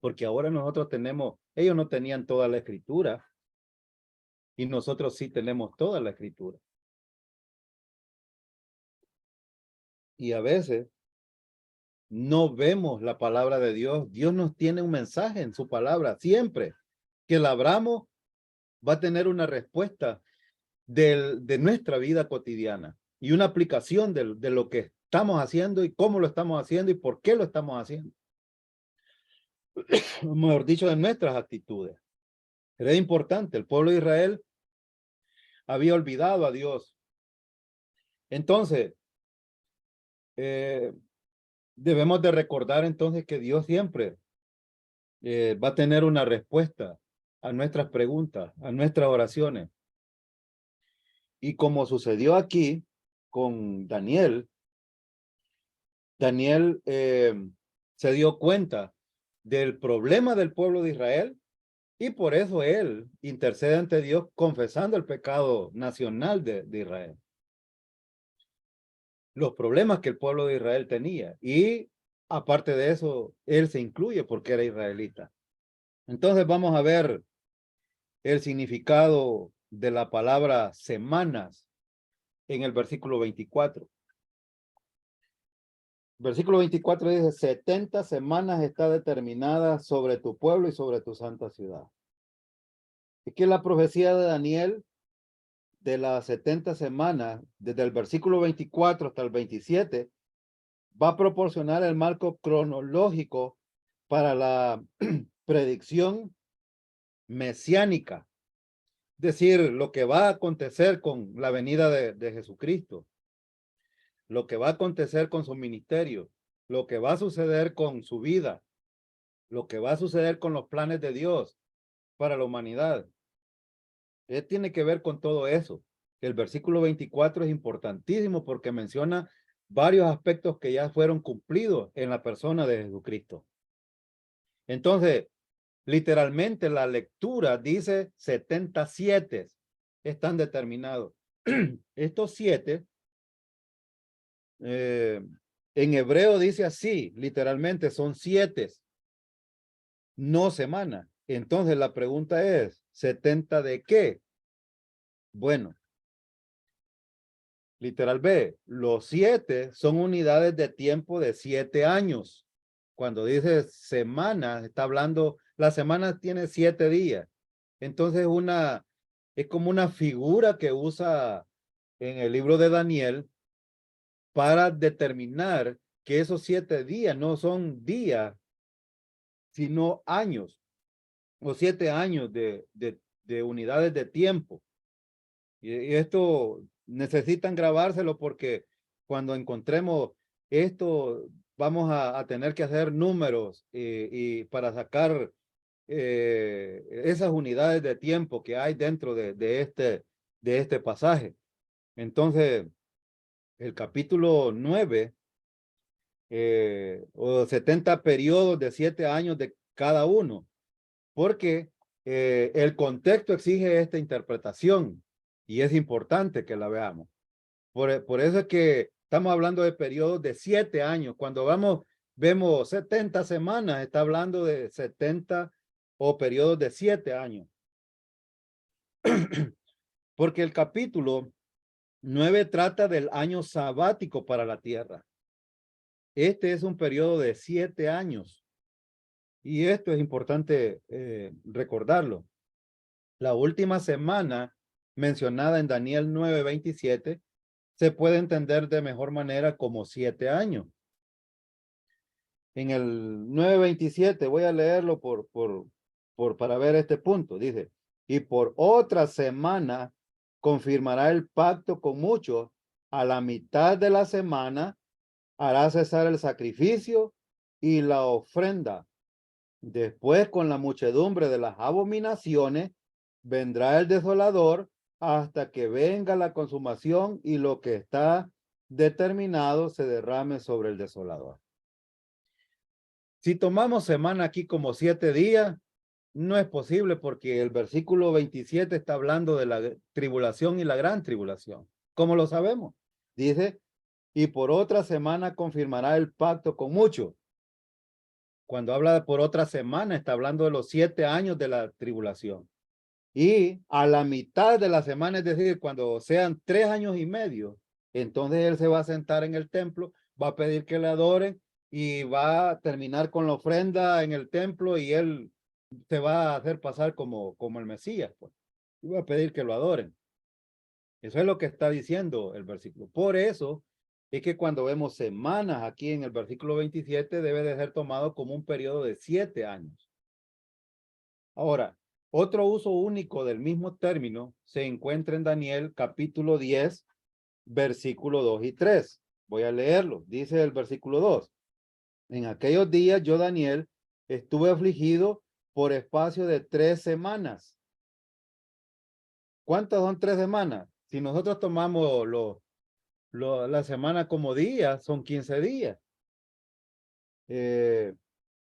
porque ahora nosotros ellos no tenían toda la escritura y nosotros sí tenemos toda la escritura. Y a veces no vemos la palabra de Dios. Dios nos tiene un mensaje en su palabra. Siempre que la abramos, va a tener una respuesta de nuestra vida cotidiana y una aplicación de lo que estamos haciendo y cómo lo estamos haciendo y por qué lo estamos haciendo. Mejor dicho, de nuestras actitudes. Era importante. El pueblo de Israel había olvidado a Dios. Entonces, debemos de recordar entonces que Dios siempre va a tener una respuesta a nuestras preguntas, a nuestras oraciones. Y como sucedió aquí con Daniel, Daniel se dio cuenta del problema del pueblo de Israel y por eso él intercede ante Dios confesando el pecado nacional de Israel. Los problemas que el pueblo de Israel tenía y aparte de eso, él se incluye porque era israelita. Entonces vamos a ver el significado de la palabra semanas en el versículo 24. Versículo 24 dice, 70 semanas está determinada sobre tu pueblo y sobre tu santa ciudad. Es que la profecía de Daniel de las 70 semanas, desde el versículo 24 hasta el 27, va a proporcionar el marco cronológico para la predicción mesiánica. Es decir, lo que va a acontecer con la venida de Jesucristo, lo que va a acontecer con su ministerio, lo que va a suceder con su vida, lo que va a suceder con los planes de Dios para la humanidad. Tiene que ver con todo eso. El versículo 24 es importantísimo porque menciona varios aspectos que ya fueron cumplidos en la persona de Jesucristo. Entonces, literalmente la lectura dice 77 están determinados. Estos 7 En hebreo dice así, literalmente son 7, no semana. Entonces la pregunta es, ¿70 de qué? Bueno, literal B, los 7 son unidades de tiempo de 7 años. Cuando dice semana, está hablando, la semana tiene 7 días. Entonces es como una figura que usa en el libro de Daniel para determinar que esos 7 días no son días, sino años, o 7 años de unidades de tiempo. Y esto necesitan grabárselo porque cuando encontremos esto, vamos a tener que hacer números y para sacar esas unidades de tiempo que hay dentro de este pasaje. Entonces, el capítulo 9 o 70 periodos de 7 años de cada uno, porque el contexto exige esta interpretación y es importante que la veamos. Por eso es que estamos hablando de periodos de 7 años. Cuando vemos 70 semanas, está hablando de 70 o periodos de 7 años. Porque el capítulo 9 trata del año sabático para la tierra. Este es un periodo de 7 años. Y esto es importante recordarlo. La última semana mencionada en Daniel 9:27 se puede entender de mejor manera como 7 años. En el 9:27 voy a leerlo para ver este punto. Dice, y por otra semana confirmará el pacto con muchos. A la mitad de la semana hará cesar el sacrificio y la ofrenda. Después, con la muchedumbre de las abominaciones, vendrá el desolador hasta que venga la consumación y lo que está determinado se derrame sobre el desolador. Si tomamos semana aquí como 7 días, no es posible porque el versículo 27 está hablando de la tribulación y la gran tribulación. ¿Cómo lo sabemos? Dice, y por otra semana confirmará el pacto con muchos. Cuando habla de por otra semana, está hablando de los 7 años de la tribulación. Y a la mitad de la semana, es decir, cuando sean 3 años y medio, entonces él se va a sentar en el templo, va a pedir que le adoren y va a terminar con la ofrenda en el templo y él se va a hacer pasar como el Mesías, pues. Y va a pedir que lo adoren. Eso es lo que está diciendo el versículo. Por eso es que cuando vemos semanas aquí en el versículo 27 debe de ser tomado como un periodo de 7 años. Ahora, otro uso único del mismo término se encuentra en Daniel capítulo 10, versículo 2 y 3. Voy a leerlo. Dice el versículo 2. En aquellos días yo, Daniel, estuve afligido por espacio de 3 semanas. ¿Cuántas son 3 semanas? Si nosotros tomamos la semana como día, son 15 días.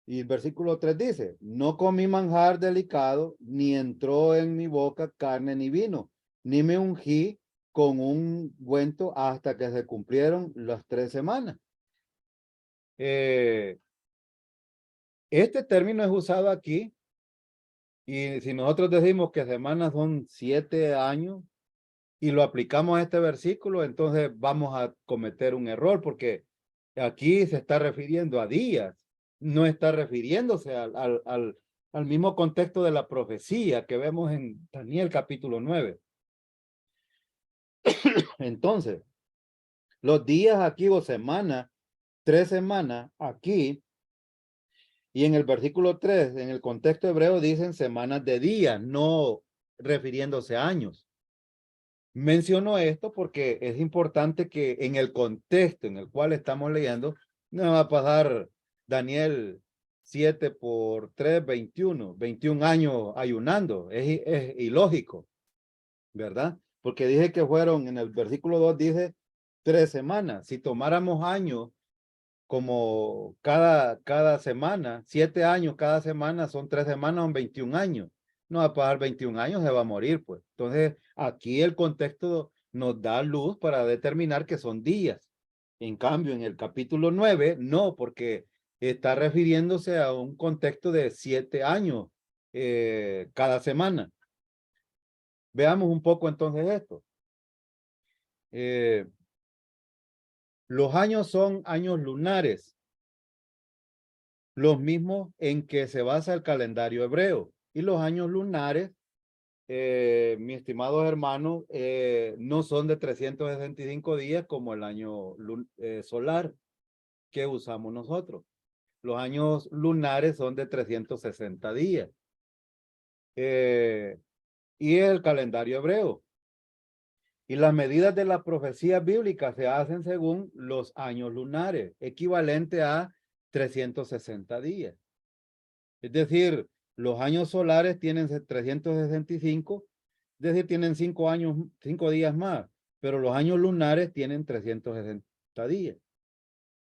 Y el versículo 3 dice, no comí manjar delicado, ni entró en mi boca carne ni vino, ni me ungí con un ungüento hasta que se cumplieron las 3 semanas. Este término es usado aquí y si nosotros decimos que semanas son 7 años y lo aplicamos a este versículo, entonces vamos a cometer un error porque aquí se está refiriendo a días, no está refiriéndose al mismo contexto de la profecía que vemos en Daniel capítulo 9. Entonces, los días aquí o semanas, 3 semanas aquí, y en el versículo 3, en el contexto hebreo dicen semanas de días, no refiriéndose a años. Menciono esto porque es importante que en el contexto en el cual estamos leyendo, no va a pasar Daniel 7 por 3, 21 años ayunando. Es ilógico, ¿verdad? Porque dije que fueron, en el versículo 2 dice 3 semanas. Si tomáramos años como cada semana, 7 años cada semana, son 3 semanas, son 21 años. No va a pasar 21 años, se va a morir, pues. Entonces, aquí el contexto nos da luz para determinar que son días. En cambio, en el capítulo 9, no, porque está refiriéndose a un contexto de 7 años cada semana. Veamos un poco entonces esto. Los años son años lunares, los mismos en que se basa el calendario hebreo. Y los años lunares, mi estimado hermano, no son de 365 días como el año solar que usamos nosotros. Los años lunares son de 360 días. Y el calendario hebreo. Y las medidas de las profecías bíblicas se hacen según los años lunares, equivalente a 360 días. Es decir, los años solares tienen 365, es decir, tienen 5 años, 5 días más, pero los años lunares tienen 360 días.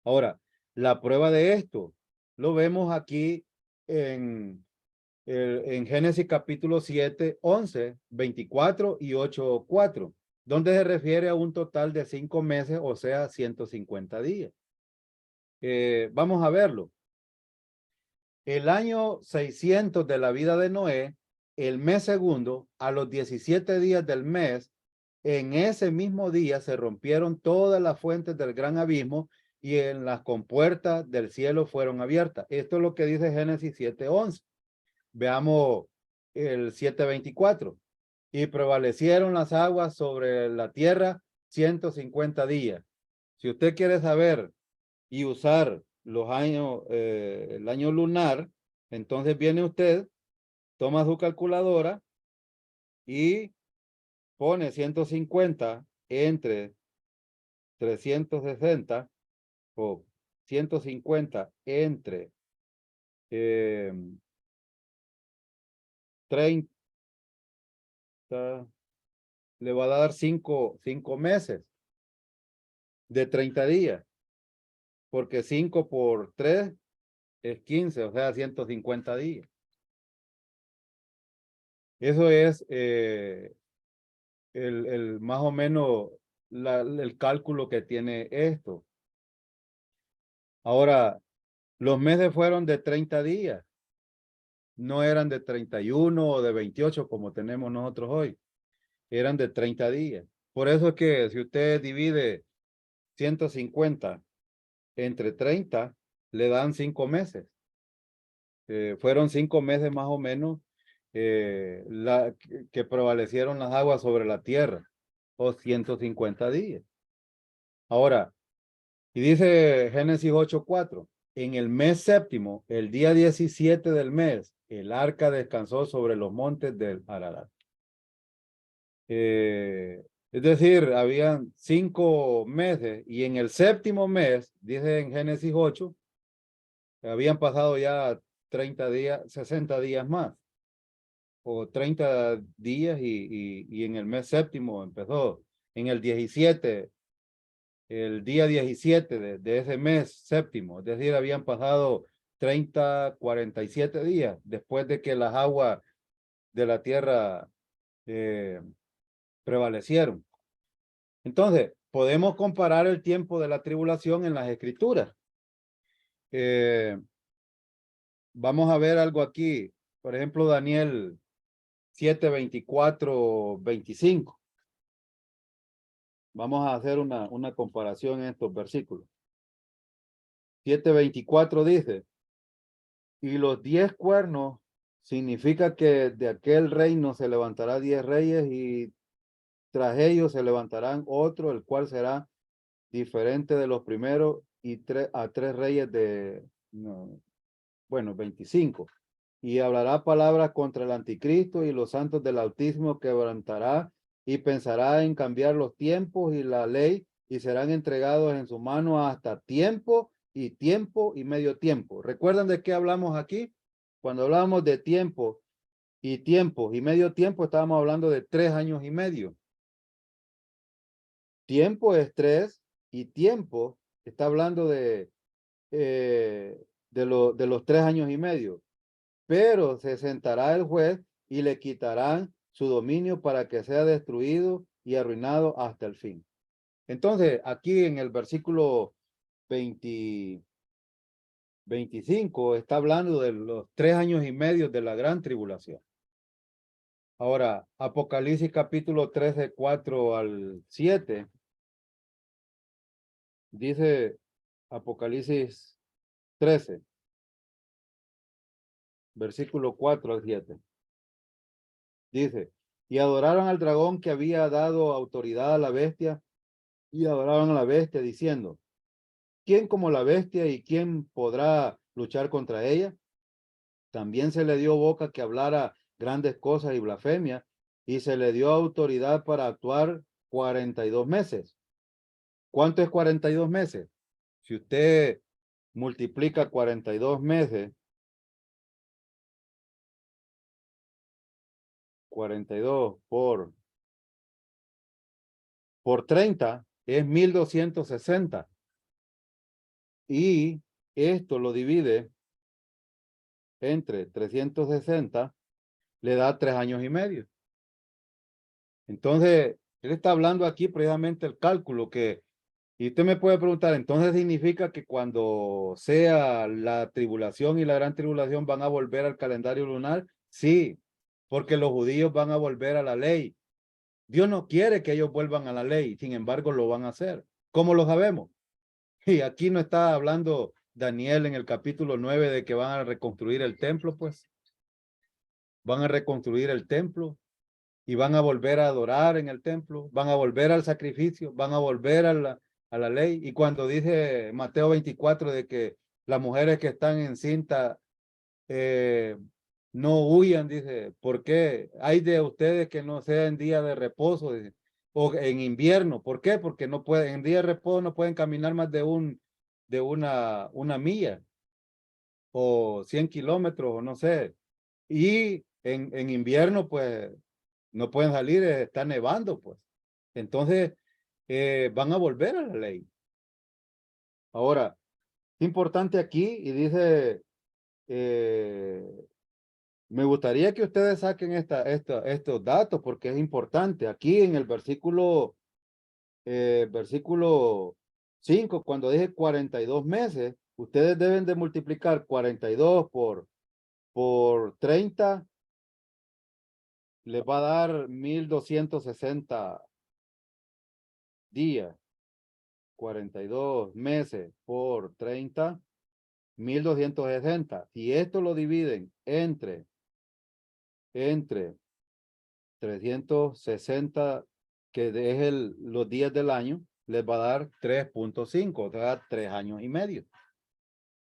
Ahora, la prueba de esto lo vemos aquí en Génesis capítulo 7, 11, 24 y 8, 4, donde se refiere a un total de 5 meses, o sea, 150 días. Vamos a verlo. El año 600 de la vida de Noé, el mes segundo, a los 17 días del mes, en ese mismo día se rompieron todas las fuentes del gran abismo y en las compuertas del cielo fueron abiertas. Esto es lo que dice Génesis 7:11. Veamos el 7:24. Y prevalecieron las aguas sobre la tierra 150 días. Si usted quiere saber y usar los años, el año lunar, entonces viene usted, toma su calculadora y pone 150 entre 360 o 150 entre 30, le va a dar 5 meses de 30 días, porque 5 por 3 es 15, o sea, 150 días. Eso es el más o menos el cálculo que tiene esto. Ahora, los meses fueron de 30 días, no eran de 31 o de 28 como tenemos nosotros hoy, eran de 30 días. Por eso es que si usted divide 150 entre 30, le dan 5 meses. Fueron 5 meses más o menos que prevalecieron las aguas sobre la tierra, o 150 días. Ahora, y dice Génesis 8:4, en el mes séptimo, el día 17 del mes, el arca descansó sobre los montes del Ararat. Es decir, habían 5 meses y en el séptimo mes, dice en Génesis 8, habían pasado ya 30 días, 60 días más, o 30 días y en el mes séptimo empezó. En el 17, el día 17 de ese mes séptimo, es decir, habían pasado 30, 47 días después de que las aguas de la tierra prevalecieron. Entonces, podemos comparar el tiempo de la tribulación en las escrituras. Vamos a ver algo aquí. Por ejemplo, Daniel 7, 24, 25. Vamos a hacer una comparación en estos versículos. 7:24 dice, y los 10 cuernos significa que de aquel reino se levantará 10 reyes y tras ellos se levantarán otro, el cual será diferente de los primeros y a 3 reyes de, no, bueno, 25. Y hablará palabras contra el anticristo y los santos del Altísimo quebrantará y pensará en cambiar los tiempos y la ley y serán entregados en su mano hasta tiempo y medio tiempo. ¿Recuerdan de qué hablamos aquí? Cuando hablamos de tiempo y medio tiempo, estábamos hablando de 3 años y medio. Tiempo es 3 y tiempo está hablando de los 3 años y medio. Pero se sentará el juez y le quitarán su dominio para que sea destruido y arruinado hasta el fin. Entonces, aquí en el versículo 25 está hablando de los 3 años y medio de la gran tribulación. Ahora, Apocalipsis capítulo 13, 4 al 7, dice Apocalipsis 13, versículo 4 al 7. Dice, y adoraron al dragón que había dado autoridad a la bestia, y adoraron a la bestia diciendo, ¿quién como la bestia y quién podrá luchar contra ella? También se le dio boca que hablara grandes cosas y blasfemia, y se le dio autoridad para actuar 42 meses. ¿Cuánto es 42 meses? Si usted multiplica 42 meses, 42 por 30 es 1260. Y esto lo divide entre 360, le da 3 años y medio. Entonces, él está hablando aquí precisamente el cálculo que, y usted me puede preguntar, entonces significa que cuando sea la tribulación y la gran tribulación van a volver al calendario lunar. Sí, porque los judíos van a volver a la ley. Dios no quiere que ellos vuelvan a la ley, sin embargo lo van a hacer. ¿Cómo lo sabemos? Y aquí no está hablando Daniel en el capítulo 9 de que van a reconstruir el templo, pues. Van a reconstruir el templo y van a volver a adorar en el templo, van a volver al sacrificio, van a volver a la ley. Y cuando dice Mateo 24 de que las mujeres que están encinta no huyan, dice, ¿por qué? Hay de ustedes que no sea en día de reposo, dice, o en invierno. ¿Por qué? Porque no pueden, en día de reposo no pueden caminar más de una milla o 100 kilómetros o no sé. Y en invierno, pues, no pueden salir, está nevando, pues. Entonces, van a volver a la ley. Ahora, importante aquí, y dice, me gustaría que ustedes saquen estos datos porque es importante. Aquí en el versículo 5, cuando dije 42 meses, ustedes deben de multiplicar 42 por 30, les va a dar 1260 días. 42 meses por 30, 1260. Si esto lo dividen entre 360, que es los días del año, les va a dar 3.5, o sea, 3 años y medio.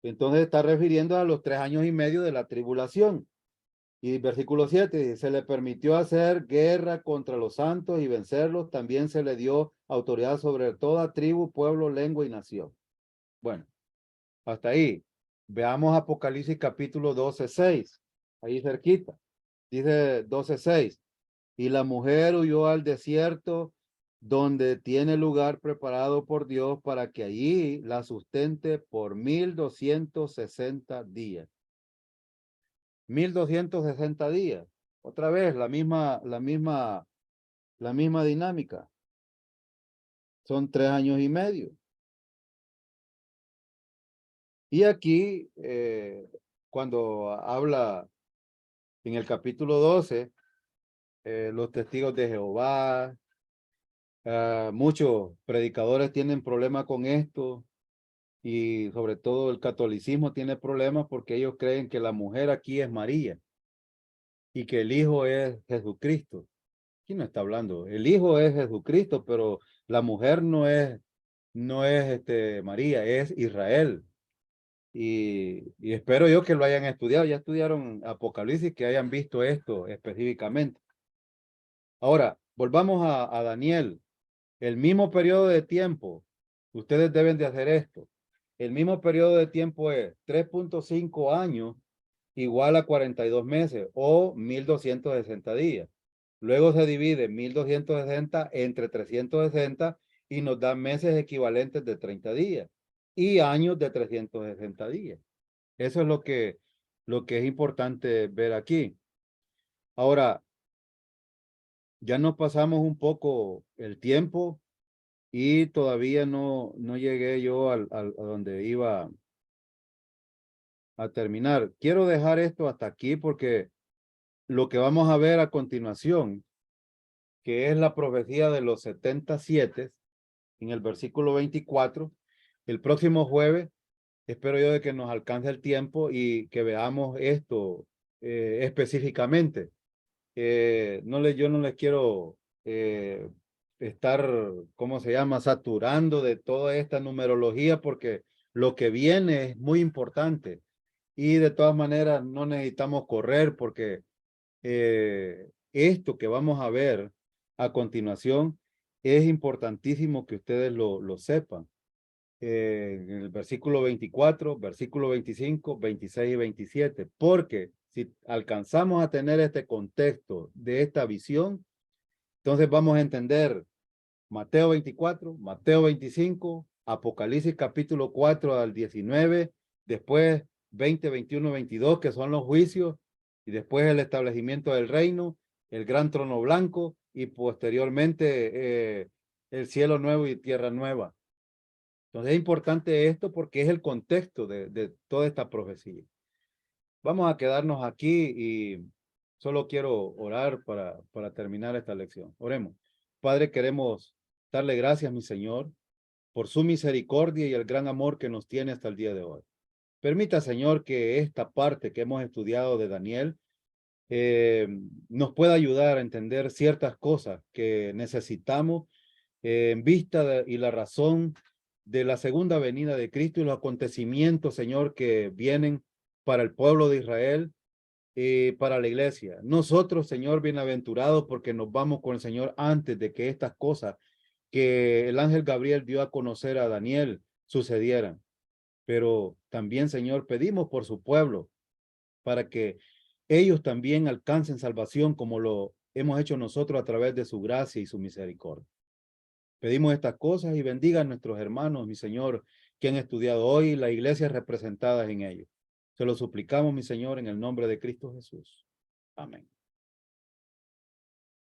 Entonces está refiriendo a los 3 años y medio de la tribulación. Y versículo 7 dice, se le permitió hacer guerra contra los santos y vencerlos. También se le dio autoridad sobre toda tribu, pueblo, lengua y nación. Bueno, hasta ahí. Veamos Apocalipsis capítulo 12:6. Ahí cerquita. Dice 12:6. Y la mujer huyó al desierto donde tiene lugar preparado por Dios para que allí la sustente por 1260 días. 1260 días. Otra vez, la misma dinámica. Son 3 años y medio. Y aquí, cuando habla en el capítulo 12, los testigos de Jehová, muchos predicadores tienen problemas con esto y sobre todo el catolicismo tiene problemas porque ellos creen que la mujer aquí es María y que el hijo es Jesucristo. Aquí no está hablando, el hijo es Jesucristo, pero la mujer no es María, es Israel. Y espero yo que lo hayan estudiado, ya estudiaron Apocalipsis, que hayan visto esto específicamente. Ahora, volvamos a Daniel. El mismo periodo de tiempo, ustedes deben de hacer esto. El mismo periodo de tiempo es 3.5 años igual a 42 meses o 1260 días. Luego se divide 1260 entre 360 y nos da meses equivalentes de 30 días y años de 360 días. Eso es lo que es importante ver aquí. Ahora, ya nos pasamos un poco el tiempo y todavía no llegué yo a donde iba a terminar. Quiero dejar esto hasta aquí porque lo que vamos a ver a continuación, que es la profecía de los 77, en el versículo 24, el próximo jueves, espero yo de que nos alcance el tiempo y que veamos esto específicamente. Yo no les quiero estar, ¿cómo se llama?, saturando de toda esta numerología porque lo que viene es muy importante y de todas maneras no necesitamos correr porque esto que vamos a ver a continuación es importantísimo que ustedes lo sepan. En el versículo 24, versículo 25, 26 y 27, porque si alcanzamos a tener este contexto de esta visión, entonces vamos a entender Mateo 24, Mateo 25, Apocalipsis capítulo 4 al 19, después 20, 21, 22, que son los juicios, y después el establecimiento del reino, el gran trono blanco, y posteriormente el cielo nuevo y tierra nueva. Entonces es importante esto porque es el contexto de toda esta profecía. Vamos a quedarnos aquí y solo quiero orar para terminar esta lección. Oremos. Padre, queremos darle gracias, mi Señor, por su misericordia y el gran amor que nos tiene hasta el día de hoy. Permita, Señor, que esta parte que hemos estudiado de Daniel nos pueda ayudar a entender ciertas cosas que necesitamos en vista y la razón de la segunda venida de Cristo y los acontecimientos, Señor, que vienen para el pueblo de Israel y para la iglesia. Nosotros, Señor, bienaventurados porque nos vamos con el Señor antes de que estas cosas que el ángel Gabriel dio a conocer a Daniel sucedieran. Pero también, Señor, pedimos por su pueblo para que ellos también alcancen salvación como lo hemos hecho nosotros a través de su gracia y su misericordia. Pedimos estas cosas y bendiga a nuestros hermanos, mi Señor, que han estudiado hoy, las iglesias representadas en ellos. Se lo suplicamos, mi Señor, en el nombre de Cristo Jesús. Amén.